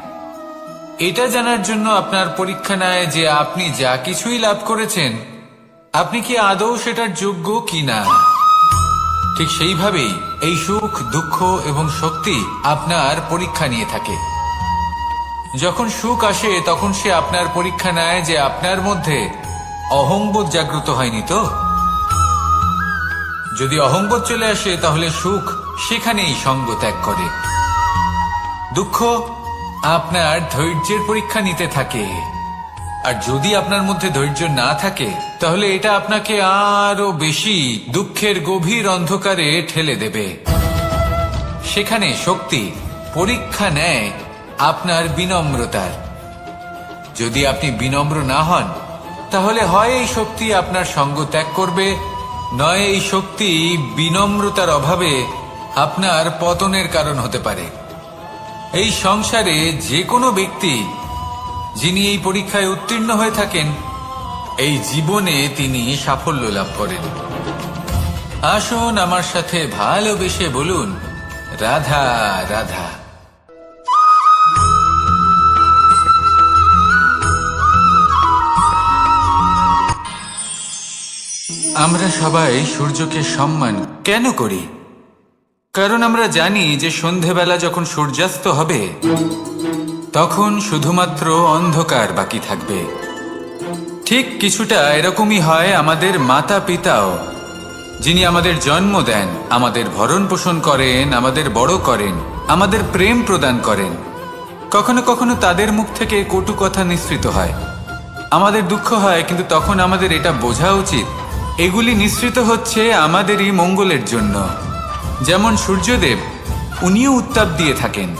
এটা জানার জন্য আপনার পরীক্ষা নেয় যে আপনি যা কিছুই লাভ করেছেন, আপনি কি আদৌ সেটার যোগ্য কিনা। ঠিক সেইভাবেই এই সুখ, দুঃখ এবং শক্তি আপনার পরীক্ষা নিয়ে থাকে। যখন সুখ আসে, তখন সে আপনার পরীক্ষা নেয় যে আপনার মধ্যে অহংবোধ জাগ্রত হয়নি তো। যদি অহংবোধ চলে আসে, তাহলে সুখ সেখানেই সঙ্গ ত্যাগ করে। দুঃখ আপনার ধৈর্যের পরীক্ষা নিতে থাকে, আর যদি আপনার মধ্যে ধৈর্য না থাকে, তাহলে এটা আপনাকে আরো বেশি দুঃখের গভীর অন্ধকারে ঠেলে দেবে। সেখানে শক্তি পরীক্ষা নেয় আপনার বিনম্রতার। যদি আপনি বিনম্র না হন, তাহলে হয় এই শক্তি আপনার সঙ্গ ত্যাগ করবে, নয় এই শক্তি বিনম্রতার অভাবে আপনার পতনের কারণ হতে পারে। এই সংসারে যে কোনো ব্যক্তি যিনি এই পরীক্ষায় উত্তীর্ণ হয়ে থাকেন, এই জীবনে তিনি সাফল্য লাভ করেন। আসুন আমার সাথে ভালোবেসে বলুন, রাধা রাধা। আমরা সবাই সূর্যকে সম্মান কেন করি? কারণ আমরা জানি যে সন্ধেবেলা যখন সূর্যাস্ত হবে, তখন শুধুমাত্র অন্ধকার বাকি থাকবে। ঠিক কিছুটা এরকমই হয় আমাদের মাতা পিতাও, যিনি আমাদের জন্ম দেন, আমাদের ভরণ পোষণ করেন, আমাদের বড় করেন, আমাদের প্রেম প্রদান করেন। কখনো কখনো তাদের মুখ থেকে কটু কথা নিঃসৃত হয়, আমাদের দুঃখ হয়, কিন্তু তখন আমাদের এটা বোঝা উচিত এগুলি নিঃসৃত হচ্ছে আমাদেরই মঙ্গলের জন্য। যেমন সূর্যদেব, উনিও উত্তাপ দিয়ে থাকেন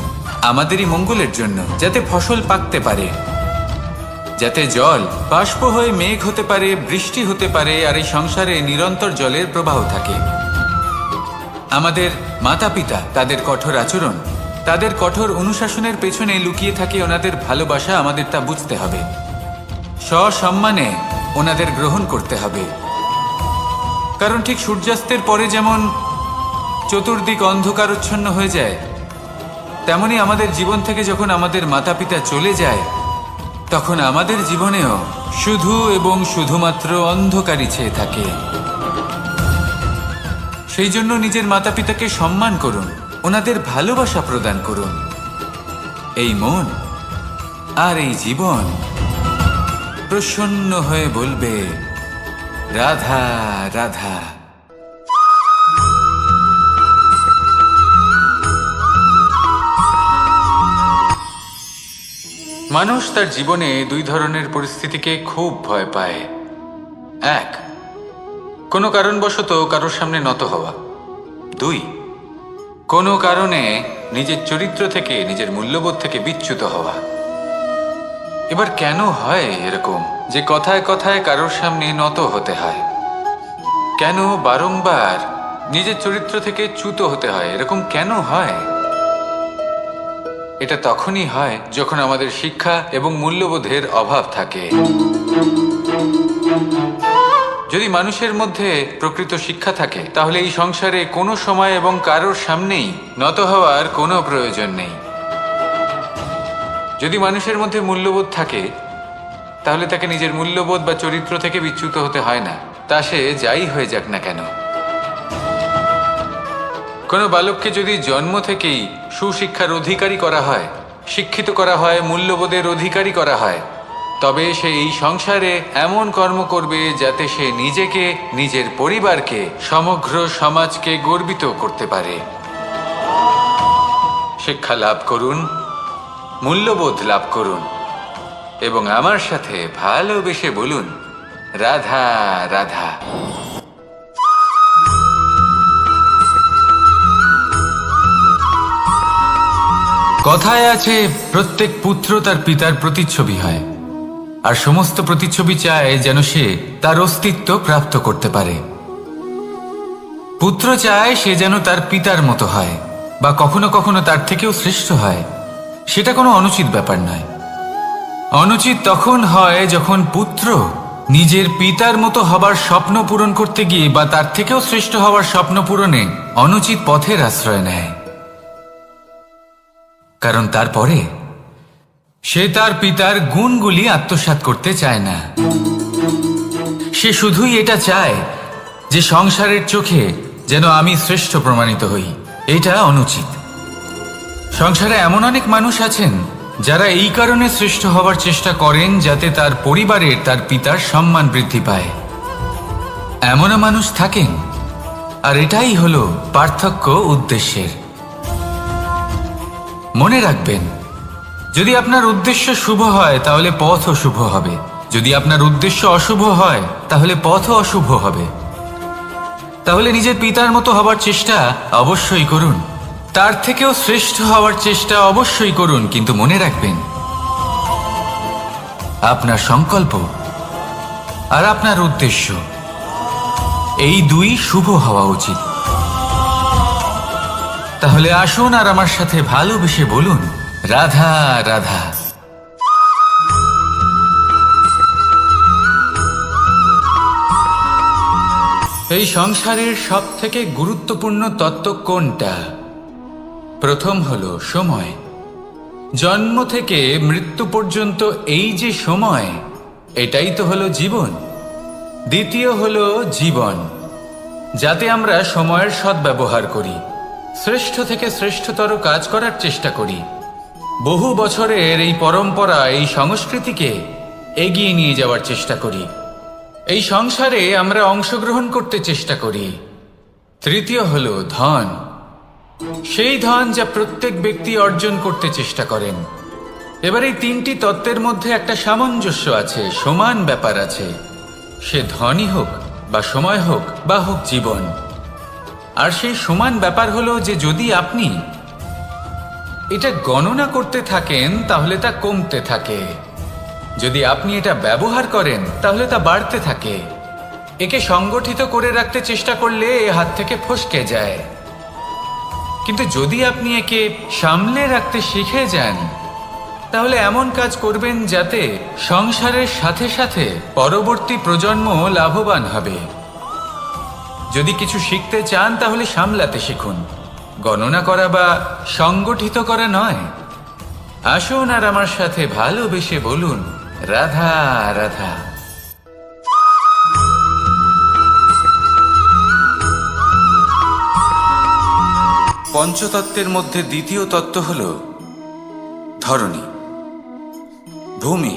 আমাদেরই মঙ্গলের জন্য, যাতে ফসল পাকতে পারে, যাতে জল বাষ্প হয়ে মেঘ হতে পারে, বৃষ্টি হতে পারে, আর এই সংসারে নিরন্তর জলের প্রবাহ থাকে। আমাদের মাতা পিতা, তাদের কঠোর আচরণ, তাদের কঠোর অনুশাসনের পেছনে লুকিয়ে থাকে ওনাদের ভালোবাসা। আমাদের তা বুঝতে হবে, সসম্মানে ওনাদের গ্রহণ করতে হবে। কারণ ঠিক সূর্যাস্তের পরে যেমন চতুর্দিক অন্ধকারচ্ছন্ন হয়ে যায়, তেমনি আমাদের জীবন থেকে যখন আমাদের মাতা পিতা চলে যায়, তখন আমাদের জীবনেও শুধু এবং শুধুমাত্র অন্ধকারই ছেয়ে থাকে। সেই জন্য নিজের মাতা পিতাকে সম্মান করুন, ওনাদের ভালোবাসা প্রদান করুন। এই মন আর এই জীবন প্রসন্ন হয়ে বলবে, রাধা রাধা। মানুষ তার জীবনে দুই ধরনের পরিস্থিতিকে খুব ভয় পায়। এক, কোনো কারণবশত কারোর সামনে নত হওয়া। দুই, কোনো কারণে নিজের চরিত্র থেকে, নিজের মূল্যবোধ থেকে বিচ্যুত হওয়া। এবার কেন হয় এরকম যে কথায় কথায় কারোর সামনে নত হতে হয়? কেন বারংবার নিজের চরিত্র থেকে চ্যুত হতে হয়? এরকম কেন হয়? এটা তখনই হয় যখন আমাদের শিক্ষা এবং মূল্যবোধের অভাব থাকে। যদি মানুষের মধ্যে প্রকৃত শিক্ষা থাকে, তাহলে এই সংসারে কোনো সময় এবং কারোর সামনেই নত হওয়ার কোনো প্রয়োজন নেই। যদি মানুষের মধ্যে মূল্যবোধ থাকে তাহলে তাকে নিজের মূল্যবোধ বা চরিত্র থেকে বিচ্যুত হতে হয় না, তা সে যাই হয়ে যাক না কেন। কোনো বালককে যদি জন্ম থেকেই সুশিক্ষার অধিকারী করা হয়, শিক্ষিত করা হয়, মূল্যবোধের অধিকারী করা হয়, তবে সে এই সংসারে এমন কর্ম করবে যাতে সে নিজেকে, নিজের পরিবারকে, সমগ্র সমাজকে গর্বিত করতে পারে। শিক্ষা লাভ করুন, মূল্যবোধ লাভ করুন এবং আমার সাথে ভালোবেসে বলুন, রাধা রাধা। কথায় আছে, প্রত্যেক পুত্র তার পিতার প্রতিচ্ছবি হয়, আর সমস্ত প্রতিচ্ছবি চায় যেন সে তার অস্তিত্ব প্রাপ্ত করতে পারে। পুত্র চায় সে যেন তার পিতার মতো হয় বা কখনো কখনো তার থেকেও শ্রেষ্ঠ হয়। সেটা কোনো অনুচিত ব্যাপার নয়। অনুচিত তখন হয় যখন পুত্র নিজের পিতার মতো হবার স্বপ্ন পূরণ করতে গিয়ে বা তার থেকেও শ্রেষ্ঠ হওয়ার স্বপ্ন পূরণে অনুচিত পথের আশ্রয় নেয়। কারণ তারপরে সে তার পিতার গুণগুলি আত্মসাৎ করতে চায় না। সে শুধুই এটা চায় যে সংসারের চোখে যেন আমি শ্রেষ্ঠ প্রমাণিত হই। এটা অনুচিত। সংসারে এমন অনেক মানুষ আছেন যারা এই কারণে শ্রেষ্ঠ হবার চেষ্টা করেন যাতে তার পরিবারের, তার পিতার সম্মান বৃদ্ধি পায়। এমনও মানুষ থাকেন, আর এটাই হলো পার্থক্য উদ্দেশ্যের। মনে রাখবেন, যদি আপনার উদ্দেশ্য শুভ হয় তাহলে পথও শুভ হবে, যদি আপনার উদ্দেশ্য অশুভ হয় তাহলে পথও অশুভ হবে। তাহলে নিজের পিতার মতো হবার চেষ্টা অবশ্যই করুন, তার থেকেও শ্রেষ্ঠ হওয়ার চেষ্টা অবশ্যই করুন, কিন্তু মনে রাখবেন আপনার সংকল্প আর আপনার উদ্দেশ্য এই দুই শুভ হওয়া উচিত। তাহলে আসুন আর আমার সাথে ভালোবেসে বলুন, রাধা রাধা। এই সংসারের সব থেকে গুরুত্বপূর্ণ তত্ত্ব কোনটা? প্রথম হলো সময়। জন্ম থেকে মৃত্যু পর্যন্ত এই যে সময়, এটাই তো হলো জীবন। দ্বিতীয় হলো জীবন, যাতে আমরা সময়ের সদ্ব্যবহার করি, শ্রেষ্ঠ থেকে শ্রেষ্ঠতর কাজ করার চেষ্টা করি। বহু বছরের এই পরম্পরা, এই সংস্কৃতিকে এগিয়ে নিয়ে যাওয়ার চেষ্টা করি। এই সংসারে আমরা অংশগ্রহণ করতে চেষ্টা করি। তৃতীয় হলো ধন, সেই ধন যা প্রত্যেক ব্যক্তি অর্জন করতে চেষ্টা করেন। এবার এই তিনটি তত্ত্বের মধ্যে একটা সামঞ্জস্য আছে, সমান ব্যাপার আছে। সে ধনই হোক বা সময় হোক বা হোক জীবন। আর সেই সমান ব্যাপার হলো যে যদি আপনি এটা গণনা করতে থাকেন তাহলে তা কমতে থাকে, যদি আপনি এটা ব্যবহার করেন তাহলে তা বাড়তে থাকে। একে সংগঠিত করে রাখতে চেষ্টা করলে এ হাত থেকে ফসকে যায়, কিন্তু যদি আপনি একে সামলে রাখতে শিখে যান তাহলে এমন কাজ করবেন যাতে সংসারের সাথে সাথে পরবর্তী প্রজন্ম লাভবান হবে। যদি কিছু শিখতে চান তাহলে সামলাতে শিখুন, গণনা করা বা সংগঠিত করা নয়। আসুন আর আমার সাথে ভালোবেসে বলুন, রাধা রাধা। পঞ্চতত্ত্বের মধ্যে দ্বিতীয় তত্ত্ব হল ধরণী, ভূমি,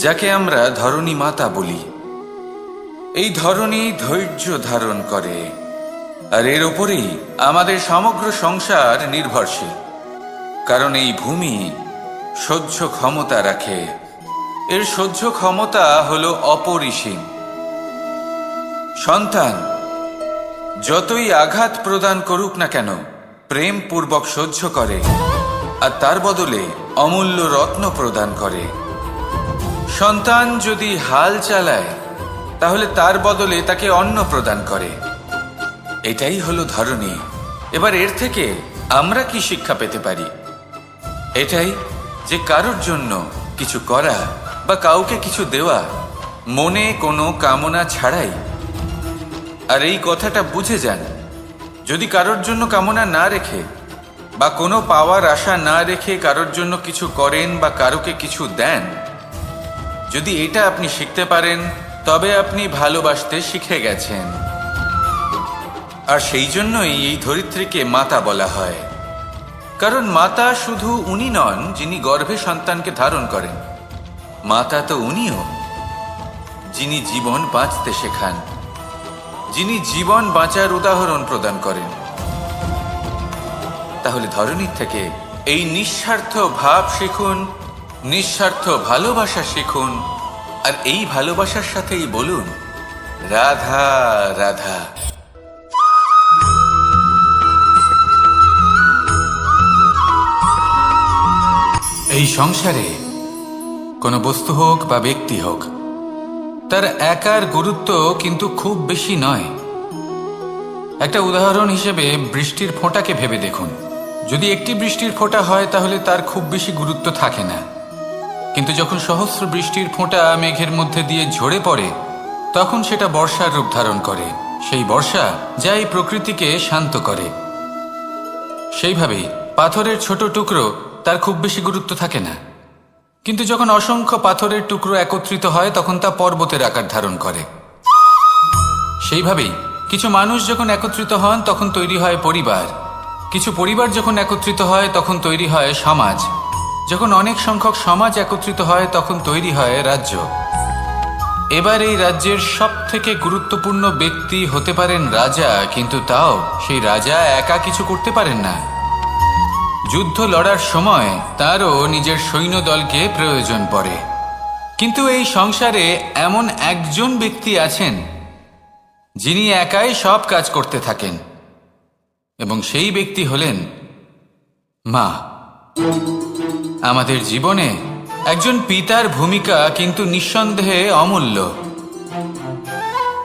যাকে আমরা ধরণী মাতা বলি। এই ধরণী ধৈর্য ধারণ করে, আর এর ওপরেই আমাদের সমগ্র সংসার নির্ভরশীল। কারণ এই ভূমি সহ্য ক্ষমতা রাখে, এর সহ্য ক্ষমতা হলো অপরিসীম। সন্তান যতই আঘাত প্রদান করুক না কেন, প্রেম পূর্বক সহ্য করে, আর তার বদলে অমূল্য রত্ন প্রদান করে। সন্তান যদি হাল চালায় তাহলে তার বদলে তাকে অন্ন প্রদান করে। এটাই হলো ধরণী। এবার এর থেকে আমরা কি শিক্ষা পেতে পারি? এটাই যে কারোর জন্য কিছু করা বা কাউকে কিছু দেওয়া মনে কোনো কামনা ছাড়াই। আর এই কথাটা বুঝে যান, যদি কারোর জন্য কামনা না রেখে বা কোনো পাওয়ার আশা না রেখে কারোর জন্য কিছু করেন বা কারোকে কিছু দেন, যদি এটা আপনি শিখতে পারেন তবে আপনি ভালোবাসতে শিখে গেছেন। আর সেই জন্যই এই ধরিত্রীকে মাতা বলা হয়। কারণ মাতা শুধু উনি নন যিনি গর্ভে সন্তানকে ধারণ করেন, মাতা তো উনিও যিনি জীবন বাঁচতে শেখান, যিনি জীবন বাঁচার উদাহরণ প্রদান করেন। তাহলে ধরনীর থেকে এই নিঃস্বার্থ ভাব শিখুন, নিঃস্বার্থ ভালোবাসা শিখুন, আর এই ভালোবাসার সাথেই বলুন রাধা রাধা। এই সংসারে কোনো বস্তু হোক বা ব্যক্তি হোক, তার একার গুরুত্ব কিন্তু খুব বেশি নয়। একটা উদাহরণ হিসেবে বৃষ্টির ফোঁটাকে ভেবে দেখুন। যদি একটি বৃষ্টির ফোঁটা হয় তাহলে তার খুব বেশি গুরুত্ব থাকে না, কিন্তু যখন সহস্র বৃষ্টির ফোঁটা মেঘের মধ্যে দিয়ে ঝরে পড়ে তখন সেটা বর্ষার রূপ ধারণ করে। সেই বর্ষা যা এই প্রকৃতিকে শান্ত করে। সেইভাবেই পাথরের ছোট টুকরো, তার খুব বেশি গুরুত্ব থাকে না, কিন্তু যখন অসংখ্য পাথরের টুকরো একত্রিত হয় তখন তা পর্বতের আকার ধারণ করে। সেইভাবেই কিছু মানুষ যখন একত্রিত হন তখন তৈরি হয় পরিবার, কিছু পরিবার যখন একত্রিত হয় তখন তৈরি হয় সমাজ, যখন অনেক সংখ্যক সমাজ একত্রিত হয় তখন তৈরি হয় রাজ্য। এবার এই রাজ্যের সবথেকে গুরুত্বপূর্ণ ব্যক্তি হতে পারেন রাজা, কিন্তু তাও সেই রাজা একা কিছু করতে পারেন না। যুদ্ধ লড়ার সময় তারও নিজের সৈন্যদলকে প্রয়োজন পড়ে। কিন্তু এই সংসারে এমন একজন ব্যক্তি আছেন যিনি একাই সব কাজ করতে থাকেন, এবং সেই ব্যক্তি হলেন মা। আমাদের জীবনে একজন পিতার ভূমিকা কিন্তু নিঃসন্দেহে অমূল্য,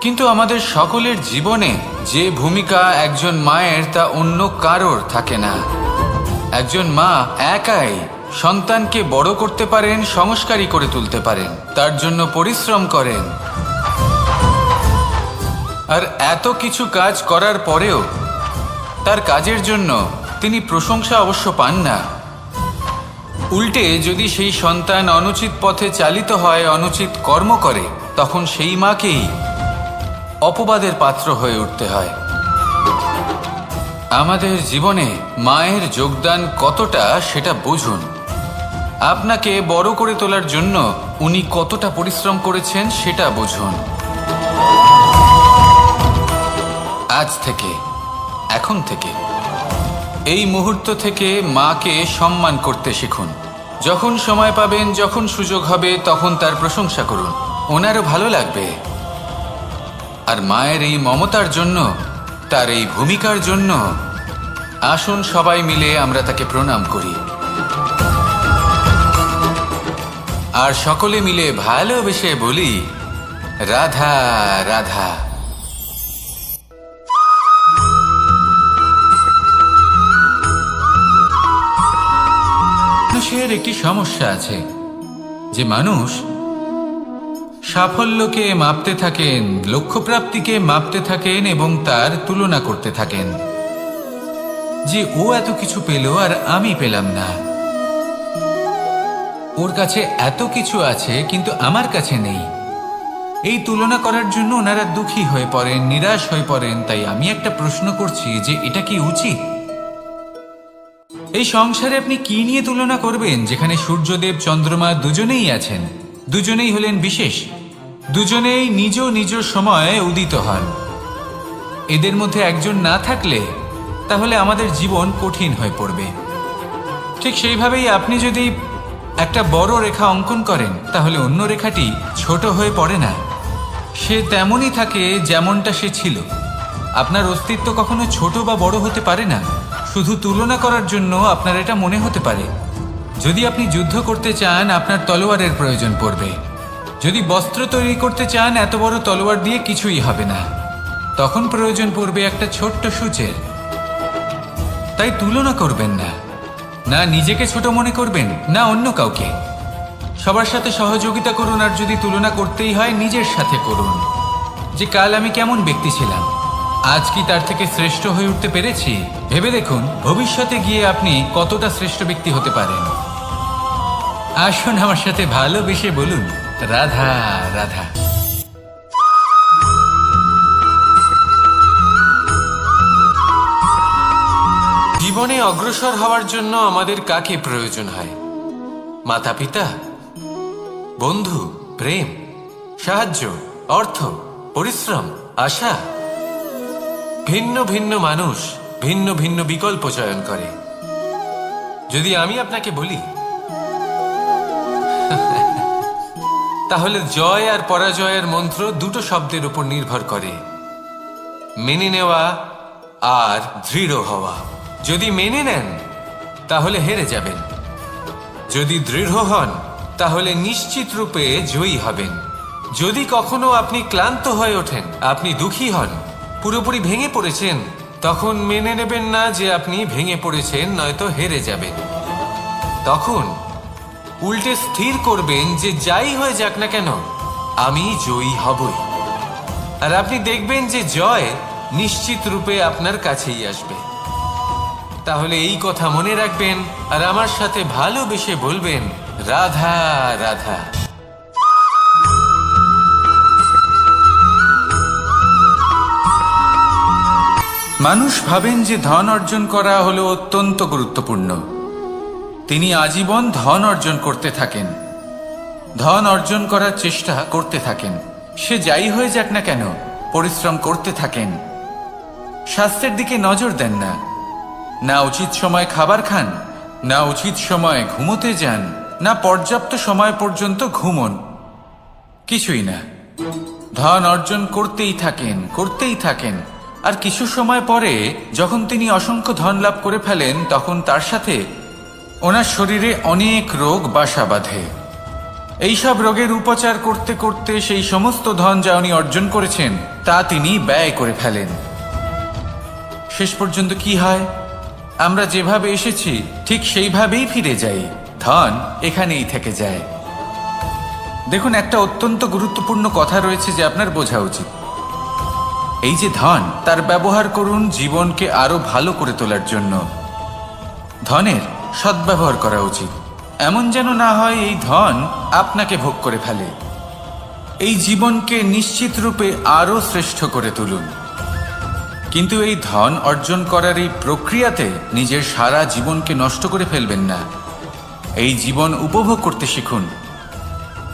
কিন্তু আমাদের সকলের জীবনে যে ভূমিকা একজন মায়ের তা অন্য কারোর থাকে না। একজন মা একাই সন্তানকে বড় করতে পারেন, সংস্কারী করে তুলতে পারেন, তার জন্য পরিশ্রম করেন। আর এত কিছু কাজ করার পরেও তার কাজের জন্য তিনি প্রশংসা অবশ্য পান না। উল্টে যদি সেই সন্তান অনুচিত পথে চালিত হয়, অনুচিত কর্ম করে, তখন সেই মাকেই অপবাদের পাত্র হয়ে উঠতে হয়। আমাদের জীবনে মায়ের যোগদান কতটা সেটা বুঝুন। আপনাকে বড় করে তোলার জন্য উনি কতটা পরিশ্রম করেছেন সেটা বুঝুন। আজ থেকে, এখন থেকে, এই মুহূর্ত থেকে মাকে সম্মান করতে শিখুন। যখন সময় পাবেন, যখন সুযোগ হবে, তখন তার প্রশংসা করুন, ওনারও ভালো লাগবে। আর মায়ের এই মমতার জন্য, তার এই ভূমিকার জন্য আসুন সবাই মিলে আমরা তাকে প্রণাম করি, আর সকলে মিলে ভালোবেসে বলি রাধা রাধা। মানুষের একটি সমস্যা আছে যে মানুষ সাফল্যকে মাপতে থাকেন, লক্ষ্যপ্রাপ্তিকে মাপতে থাকেন এবং তার তুলনা করতে থাকেন যে ও এত কিছু পেল আর আমি পেলাম না, ওর কাছে এত কিছু আছে কিন্তু আমার কাছে নেই। এই তুলনা করার জন্য ওনারা দুঃখী হয়ে পড়েন, নিরাশ হয়ে পড়েন। তাই আমি একটা প্রশ্ন করছি যে এটা কি উচিত? এই সংসারে আপনি কি নিয়ে তুলনা করবেন, যেখানে সূর্যদেব চন্দ্রমা দুজনেই আছেন, দুজনেই হলেন বিশেষ, দুজনেই নিজ নিজ সময়ে উদিত হন। এদের মধ্যে একজন না থাকলে তাহলে আমাদের জীবন কঠিন হয়ে পড়বে। ঠিক সেইভাবেই আপনি যদি একটা বড় রেখা অঙ্কন করেন তাহলে অন্য রেখাটি ছোট হয়ে পড়ে না, সে তেমনই থাকে যেমনটা সে ছিল। আপনার অস্তিত্ব কখনো ছোট বা বড় হতে পারে না। শুধু তুলনা করার জন্য আপনার এটা মনে হতে পারে। যদি আপনি যুদ্ধ করতে চান আপনার তলোয়ারের প্রয়োজন পড়বে। যদি বস্ত্র তৈরি করতে চান এত বড় তলোয়ার দিয়ে কিছুই হবে না, তখন প্রয়োজন পড়বে একটা ছোট্ট সূচের। তাই তুলনা করবেন না, না নিজেকে ছোট মনে করবেন না অন্য কাউকে। সবার সাথে সহযোগিতা করুন, আর যদি তুলনা করতেই হয় নিজের সাথে করুন, যে কাল আমি কেমন ব্যক্তি ছিলাম, আজ কি তার থেকে শ্রেষ্ঠ হয়ে উঠতে পেরেছি। ভেবে দেখুন ভবিষ্যতে গিয়ে আপনি কতটা শ্রেষ্ঠ ব্যক্তি হতে পারেন। আসুন আমার সাথে ভালোবেসে বলুন, রাধা রাধা। জীবনে অগ্রসর হওয়ার জন্য আমাদের কাকে প্রয়োজন হয়? মাতা পিতা, বন্ধু, প্রেম, সাহায্য, অর্থ, পরিশ্রম, আশা। ভিন্ন ভিন্ন মানুষ ভিন্ন ভিন্ন বিকল্প চয়ন করে। যদি আমি আপনাকে বলি তাহলে জয় আর পরাজয়ের মন্ত্র দুটো শব্দের উপর নির্ভর করে, মেনে নেওয়া আর দৃঢ় হওয়া। যদি মেনে নেন তাহলে হেরে যাবেন, যদি দৃঢ় হন তাহলে নিশ্চিত রূপে জয়ী হবেন। যদি কখনো আপনি ক্লান্ত হয়ে ওঠেন, আপনি দুঃখী হন, পুরোপুরি ভেঙে পড়েছেন, তখন মেনে নেবেন না যে আপনি ভেঙে পড়েছেন, নয়তো হেরে যাবেন। তখন উল্টে স্থির করবেন যে যাই হয়ে যাক না কেন আমি জয়ী হবই। আর আপনি দেখবেন যে জয় নিশ্চিত রূপে আপনার কাছেই আসবে। তাহলে এই কথা মনে রাখবেন আর আমার সাথে ভালোবেসে বলবেন, রাধা রাধা। মানুষ ভাবেন যে ধন অর্জন করা হলো অত্যন্ত গুরুত্বপূর্ণ। তিনি আজীবন ধন অর্জন করতে থাকেন, ধন অর্জন করার চেষ্টা করতে থাকেন। সে যাই হয়ে যাক না কেন পরিশ্রম করতে থাকেন। স্বাস্থ্যের দিকে নজর দেন না, না উচিত সময় খাবার খান, না উচিত সময় ঘুমোতে যান, না পর্যাপ্ত সময় পর্যন্ত ঘুমন, কিছুই না। ধন অর্জন করতেই থাকেন, করতেই থাকেন। আর কিছু সময় পরে যখন তিনি অসংখ্য ধন লাভ করে ফেলেন, তখন তার সাথে ওনার শরীরে অনেক রোগ বাসা বাঁধে। এইসব রোগের উপচার করতে করতে সেই সমস্ত ধন যা উনি অর্জন করেছেন তা তিনি ব্যয় করে ফেলেন। শেষ পর্যন্ত কি হয়? আমরা যেভাবে এসেছি ঠিক সেইভাবেই ফিরে যাই, ধন এখানেই থেকে যায়। দেখুন, একটা অত্যন্ত গুরুত্বপূর্ণ কথা রয়েছে যে আপনার বোঝা উচিত। এই যে ধন, তার ব্যবহার করুন জীবনকে আরো ভালো করে তোলার জন্য। ধনের সদ্ব্যবহার করা উচিত, এমন যেন না হয় এই ধন আপনাকে ভোগ করে ফেলে। এই জীবনকে নিশ্চিত রূপে আরো শ্রেষ্ঠ করে তুলুন। কিন্তু এই ধন অর্জন করার এই প্রক্রিয়াতে নিজের সারা জীবনকে নষ্ট করে ফেলবেন না। এই জীবন উপভোগ করতে শিখুন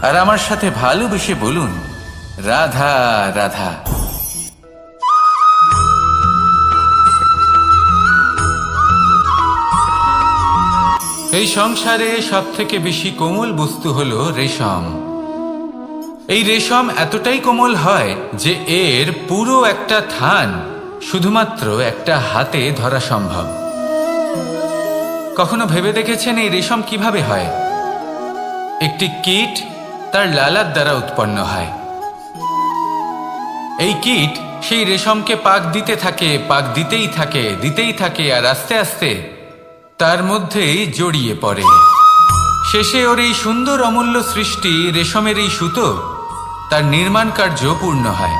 আর আমার সাথে ভালোবেসে বলুন, রাধা রাধা। এই সংসারে সব থেকে বেশি কোমল বস্তু হলো রেশম। এই রেশম এতটাই কোমল হয় যে এর পুরো একটা থান শুধুমাত্র একটা হাতে ধরা সম্ভব। কখনো ভেবে দেখেছেন এই রেশম কিভাবে হয়? একটি কীট তার লালার দ্বারা উৎপন্ন হয়। এই কীট সেই রেশমকে পাক দিতে থাকে, পাক দিতেই থাকে, দিতেই থাকে, আর আস্তে আস্তে তার মধ্যেই জড়িয়ে পড়ে। শেষে ওর এই সুন্দর অমূল্য সৃষ্টি রেশমের এই সুতো, তার নির্মাণ কার্য পূর্ণ হয়।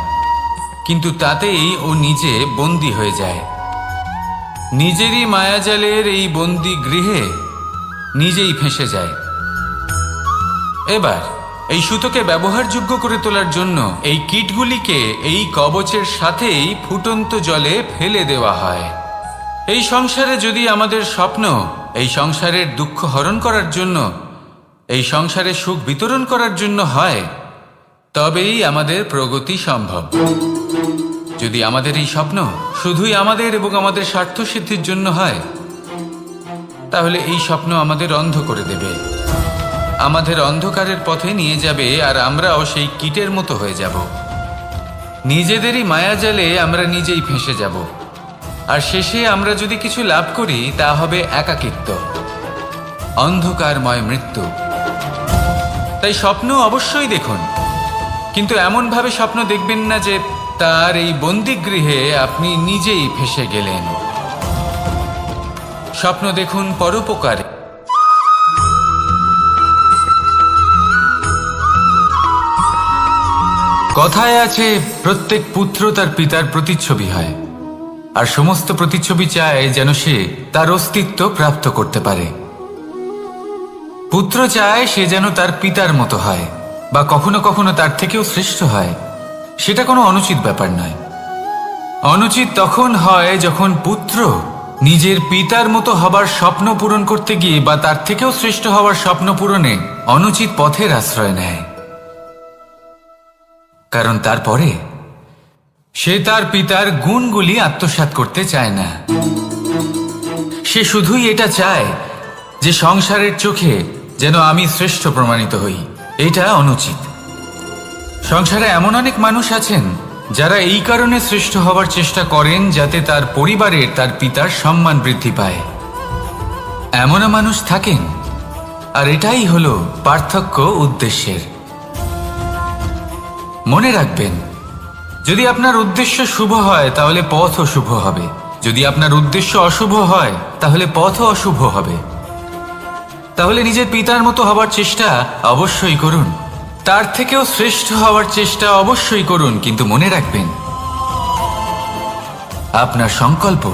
কিন্তু তাতেই ও নিজে বন্দী হয়ে যায়। নিজেরই মায়াজালের এই বন্দী গৃহে নিজেই ফেঁসে যায়। এবার এই সুতোকে ব্যবহারযোগ্য করে তোলার জন্য এই কীটগুলিকে এই কবচের সাথেই ফুটন্ত জলে ফেলে দেওয়া হয়। এই সংসারে যদি আমাদের স্বপ্ন এই সংসারের দুঃখ হরণ করার জন্য, এই সংসারে সুখ বিতরণ করার জন্য হয়, তবেই আমাদের প্রগতি সম্ভব। যদি আমাদের এই স্বপ্ন শুধুই আমাদের এবং আমাদের স্বার্থ সিদ্ধির জন্য হয়, তাহলে এই স্বপ্ন আমাদের অন্ধ করে দেবে, আমাদের অন্ধকারের পথে নিয়ে যাবে, আর আমরাও সেই কীটের মতো হয়ে যাব। নিজেদেরই মায়াজালে আমরা নিজেই ফেঁসে যাব। আর শেষে আমরা যদি কিছু লাভ করি তা হবে একাকিত্ব, অন্ধকারময় মৃত্যু। তাই স্বপ্ন অবশ্যই দেখুন, কিন্তু এমনভাবে স্বপ্ন দেখবেন না যে তার এই বন্দিগৃহে আপনি নিজেই ফেঁসে গেলেন। স্বপ্ন দেখুন পরোপকারে। কথায় আছে, প্রত্যেক পুত্র তার পিতার প্রতিচ্ছবি হয়। আর সমস্ত প্রতিচ্ছবি চায় যেন সে তার অস্তিত্ব প্রাপ্ত করতে পারে। পুত্র চায় সে যেন তার পিতার মতো হয় বা কখনো কখনো তার থেকেও শ্রেষ্ঠ হয়। সেটা কোনো অনুচিত ব্যাপার নয়। অনুচিত তখন হয় যখন পুত্র নিজের পিতার মতো হবার স্বপ্ন পূরণ করতে গিয়ে বা তার থেকেও শ্রেষ্ঠ হওয়ার স্বপ্ন পূরণে অনুচিত পথের আশ্রয় নেয়। কারণ তারপরে সে তার পিতার গুণগুলি আত্মসাৎ করতে চায় না। সে শুধুই এটা চায় যে সংসারের চোখে যেন আমি শ্রেষ্ঠ প্রমাণিত হই। এটা অনুচিত। সংসারে এমন অনেক মানুষ আছেন যারা এই কারণে শ্রেষ্ঠ হবার চেষ্টা করেন যাতে তার পরিবারের তার পিতার সম্মান বৃদ্ধি পায়। এমনও মানুষ থাকেন। আর এটাই হলো পার্থক্য উদ্দেশ্যের। মনে রাখবেন, যদি আপনার উদ্দেশ্য শুভ হয় তাহলে পথও শুভ হবে। যদি আপনার উদ্দেশ্য অশুভ হয় তাহলে পথও অশুভ হবে। তাহলে নিজের পিতার মতো হবার চেষ্টা অবশ্যই করুন, তার থেকেও শ্রেষ্ঠ হওয়ার চেষ্টা অবশ্যই করুন, কিন্তু মনে রাখবেন আপনার সংকল্প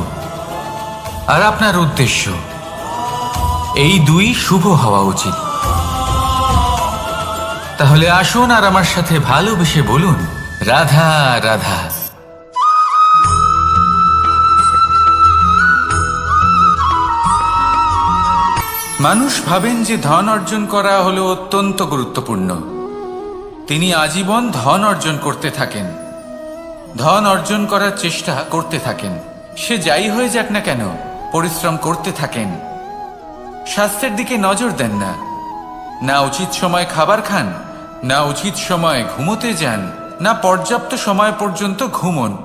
আর আপনার উদ্দেশ্য এই দুই শুভ হওয়া উচিত। তাহলে আসুন আর আমার সাথে ভালোবেসে বলুন, রাধা রাধা। মানুষ ভাবেন যে ধন অর্জন করা হলো অত্যন্ত গুরুত্বপূর্ণ। তিনি আজীবন ধন অর্জন করতে থাকেন, ধন অর্জন করার চেষ্টা করতে থাকেন। সে যাই হয়ে যাক না কেন, পরিশ্রম করতে থাকেন। স্বাস্থ্যের দিকে নজর দেন না, না উচিত সময় খাবার খান, না উচিত সময় ঘুমোতে যান, না পর্যাপ্ত সময় পর্যন্ত ঘুমন,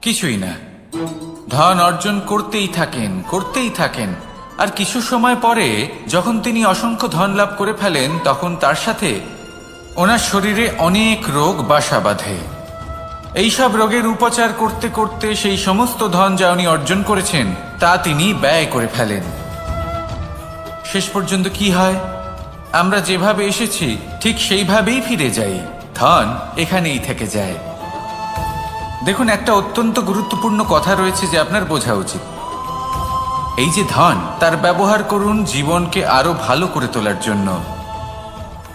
কিছুই না। ধন অর্জন করতেই থাকেন, করতেই থাকেন। আর কিছু সময় পরে যখন তিনি অসংখ্য ধন লাভ করে ফেলেন, তখন তার সাথে ওনার শরীরে অনেক রোগ বাসা বাঁধে। এইসব রোগের উপচার করতে করতে সেই সমস্ত ধন যা উনি অর্জন করেছেন তা তিনি ব্যয় করে ফেলেন। শেষ পর্যন্ত কি হয়? আমরা যেভাবে এসেছি ঠিক সেইভাবেই ফিরে যাই। ধন এখানেই থেকে যায়। দেখুন, একটা অত্যন্ত গুরুত্বপূর্ণ কথা রয়েছে যে আপনার বোঝা উচিত। এই যে ধন, তার ব্যবহার করুন জীবনকে আরো ভালো করে তোলার জন্য।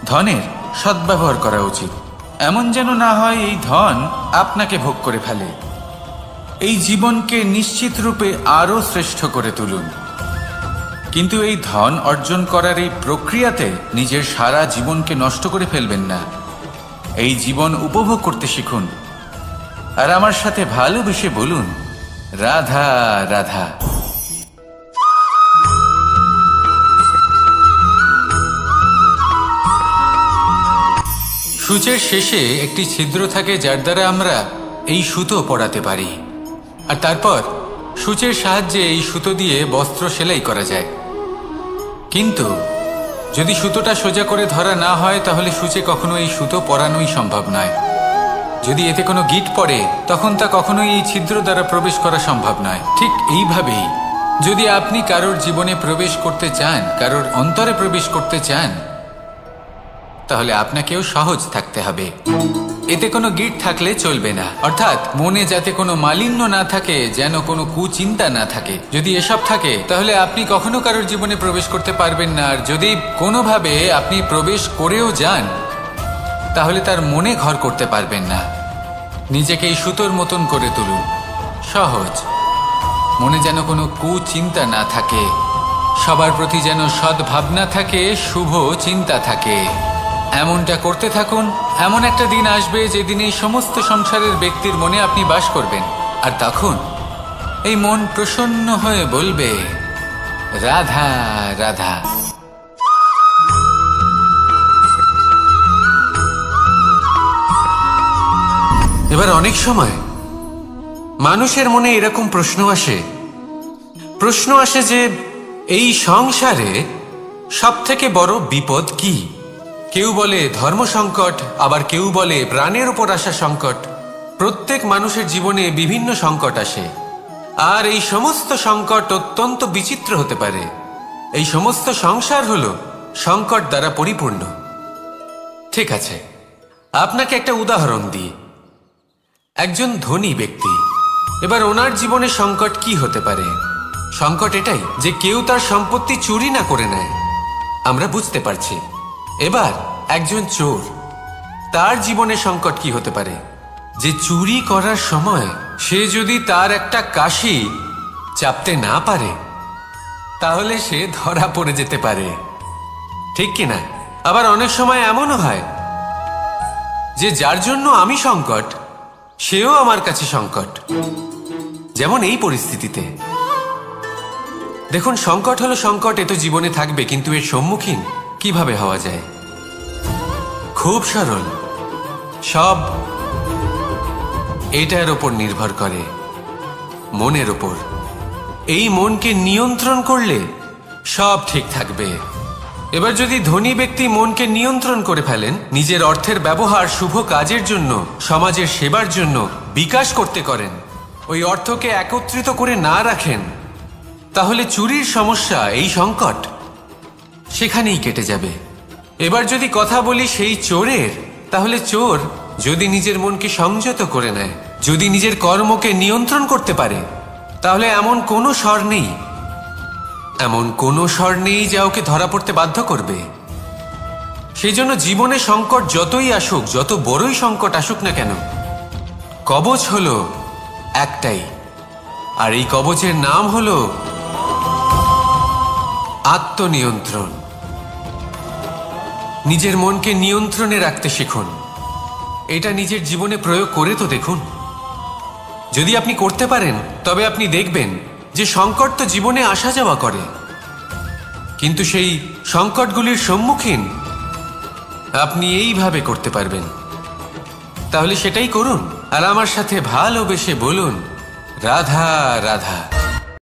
ধনের সদ্ব্যবহার করা উচিত। এমন যেন না হয় এই ধন আপনাকে ভোগ করে ফেলে। এই জীবনকে নিশ্চিত রূপে আরো শ্রেষ্ঠ করে তুলুন। কিন্তু এই ধন অর্জন করার এই প্রক্রিয়াতে নিজের সারা জীবনকে নষ্ট করে ফেলবেন না। এই জীবন উপভোগ করতে শিখুন। আর আমার সাথে ভালোবেসে বলুন, রাধা রাধা। সূচের শেষে একটি ছিদ্র থাকে যার দ্বারা আমরা এই সুতো পরাতে পারি। আর তারপর সূচের সাহায্যে এই সুতো দিয়ে বস্ত্র সেলাই করা যায়। কিন্তু যদি সুতোটা সোজা করে ধরা না হয় তাহলে সূচে কখনো এই সুতো পরানোই সম্ভব নয়। যদি এতে কোনো গিঁট পড়ে তখন তা কখনোই এই ছিদ্র দ্বারা প্রবেশ করা সম্ভব নয়। ঠিক এইভাবেই যদি আপনি কারোর জীবনে প্রবেশ করতে চান, কারোর অন্তরে প্রবেশ করতে চান, তাহলে আপনাকেও সহজ থাকতে হবে। এতে কোনো গিঁট থাকলে চলবে না। অর্থাৎ মনে যাতে কোনো মালিন্য না থাকে, যেন কোনো কুচিন্তা না থাকে। যদি এসব থাকে তাহলে আপনি কখনো কারোর জীবনে প্রবেশ করতে পারবেন না। আর যদি কোনোভাবে আপনি প্রবেশ করেও যান তাহলে তার মনে ঘর করতে পারবেন না। নিজেকে এই সুতোর মতন করে তুলুন, সহজ। মনে যেন কোনো কুচিন্তা না থাকে, সবার প্রতি যেন সদ্ভাবনা থাকে, শুভ চিন্তা থাকে। এমনটা করতে থাকুন। এমন একটা দিন আসবে যেদিন এই সমস্ত সংসারের ব্যক্তির মনে আপনি বাস করবেন। আর তখন এই মন প্রসন্ন হয়ে বলবে, রাধা রাধা। এবার অনেক সময় মানুষের মনে এরকম প্রশ্ন আসে যে এই সংসারে সব থেকে বড় বিপদ কি? কেউ বলে ধর্ম সংকট, আবার কেউ বলে প্রাণের উপর আসা সংকট। প্রত্যেক মানুষের জীবনে বিভিন্ন সংকট আসে। আর এই সমস্ত সংকট অত্যন্ত বিচিত্র হতে পারে। এই সমস্ত সংসার হলো সংকট দ্বারা পরিপূর্ণ। ঠিক আছে, আপনাকে একটা উদাহরণ দিই। একজন ধনী ব্যক্তি, এবার ওনার জীবনে সংকট কি হতে পারে? সংকট এটাই যে কেউ তার সম্পত্তি চুরি না করে নেয়, আমরা বুঝতে পারছি। এবার একজন চোর, তার জীবনে সংকট কি হতে পারে? যে চুরি করার সময় সে যদি তার একটা কাশি চাপতে না পারে, তাহলে সে ধরা পড়ে যেতে পারে, ঠিক কিনা? আবার অনেক সময় এমনও হয় যে যার জন্য আমি সংকট, সেও আমার কাছে সংকট। যেমন এই পরিস্থিতিতে দেখুন, সংকট হলো সংকট, এ তো জীবনে থাকবে, কিন্তু এর সম্মুখীন কিভাবে হওয়া যায়? খুব সরল, সব এটার ওপর নির্ভর করে, মনের ওপর। এই মনকে নিয়ন্ত্রণ করলে সব ঠিক থাকবে। এবার যদি ধনী ব্যক্তি মনকে নিয়ন্ত্রণ করে ফেলেন, নিজের অর্থের ব্যবহার শুভ কাজের জন্য, সমাজের সেবার জন্য বিকাশ করতে করেন, ওই অর্থকে একত্রিত করে না রাখেন, তাহলে চুরির সমস্যা, এই সংকট সেখানেই কেটে যাবে। এবার যদি কথা বলি সেই চোরের, তাহলে চোর যদি নিজের মনকে সংযত করে নেয়, যদি নিজের কর্মকে নিয়ন্ত্রণ করতে পারে, তাহলে এমন কোনো স্বর নেই, এমন কোনো স্বর নেই যা ওকে ধরা পড়তে বাধ্য করবে। সেই জন্য জীবনে সংকট যতই আসুক, যত বড়ই সংকট আসুক না কেন, কবচ হলো একটাই, আর এই কবচের নাম হলো আত্মনিয়ন্ত্রণ। নিজের মনকে নিয়ন্ত্রণে রাখতে শিখুন। এটা নিজের জীবনে প্রয়োগ করে তো দেখুন। যদি আপনি করতে পারেন, তবে আপনি দেখবেন যে সংকট তো জীবনে আসা যাওয়া করে, কিন্তু সেই সংকটগুলির সম্মুখীন আপনি এইভাবে করতে পারবেন। তাহলে সেটাই করুন, আর আমার সাথে ভালোবেসে বলুন, রাধা রাধা।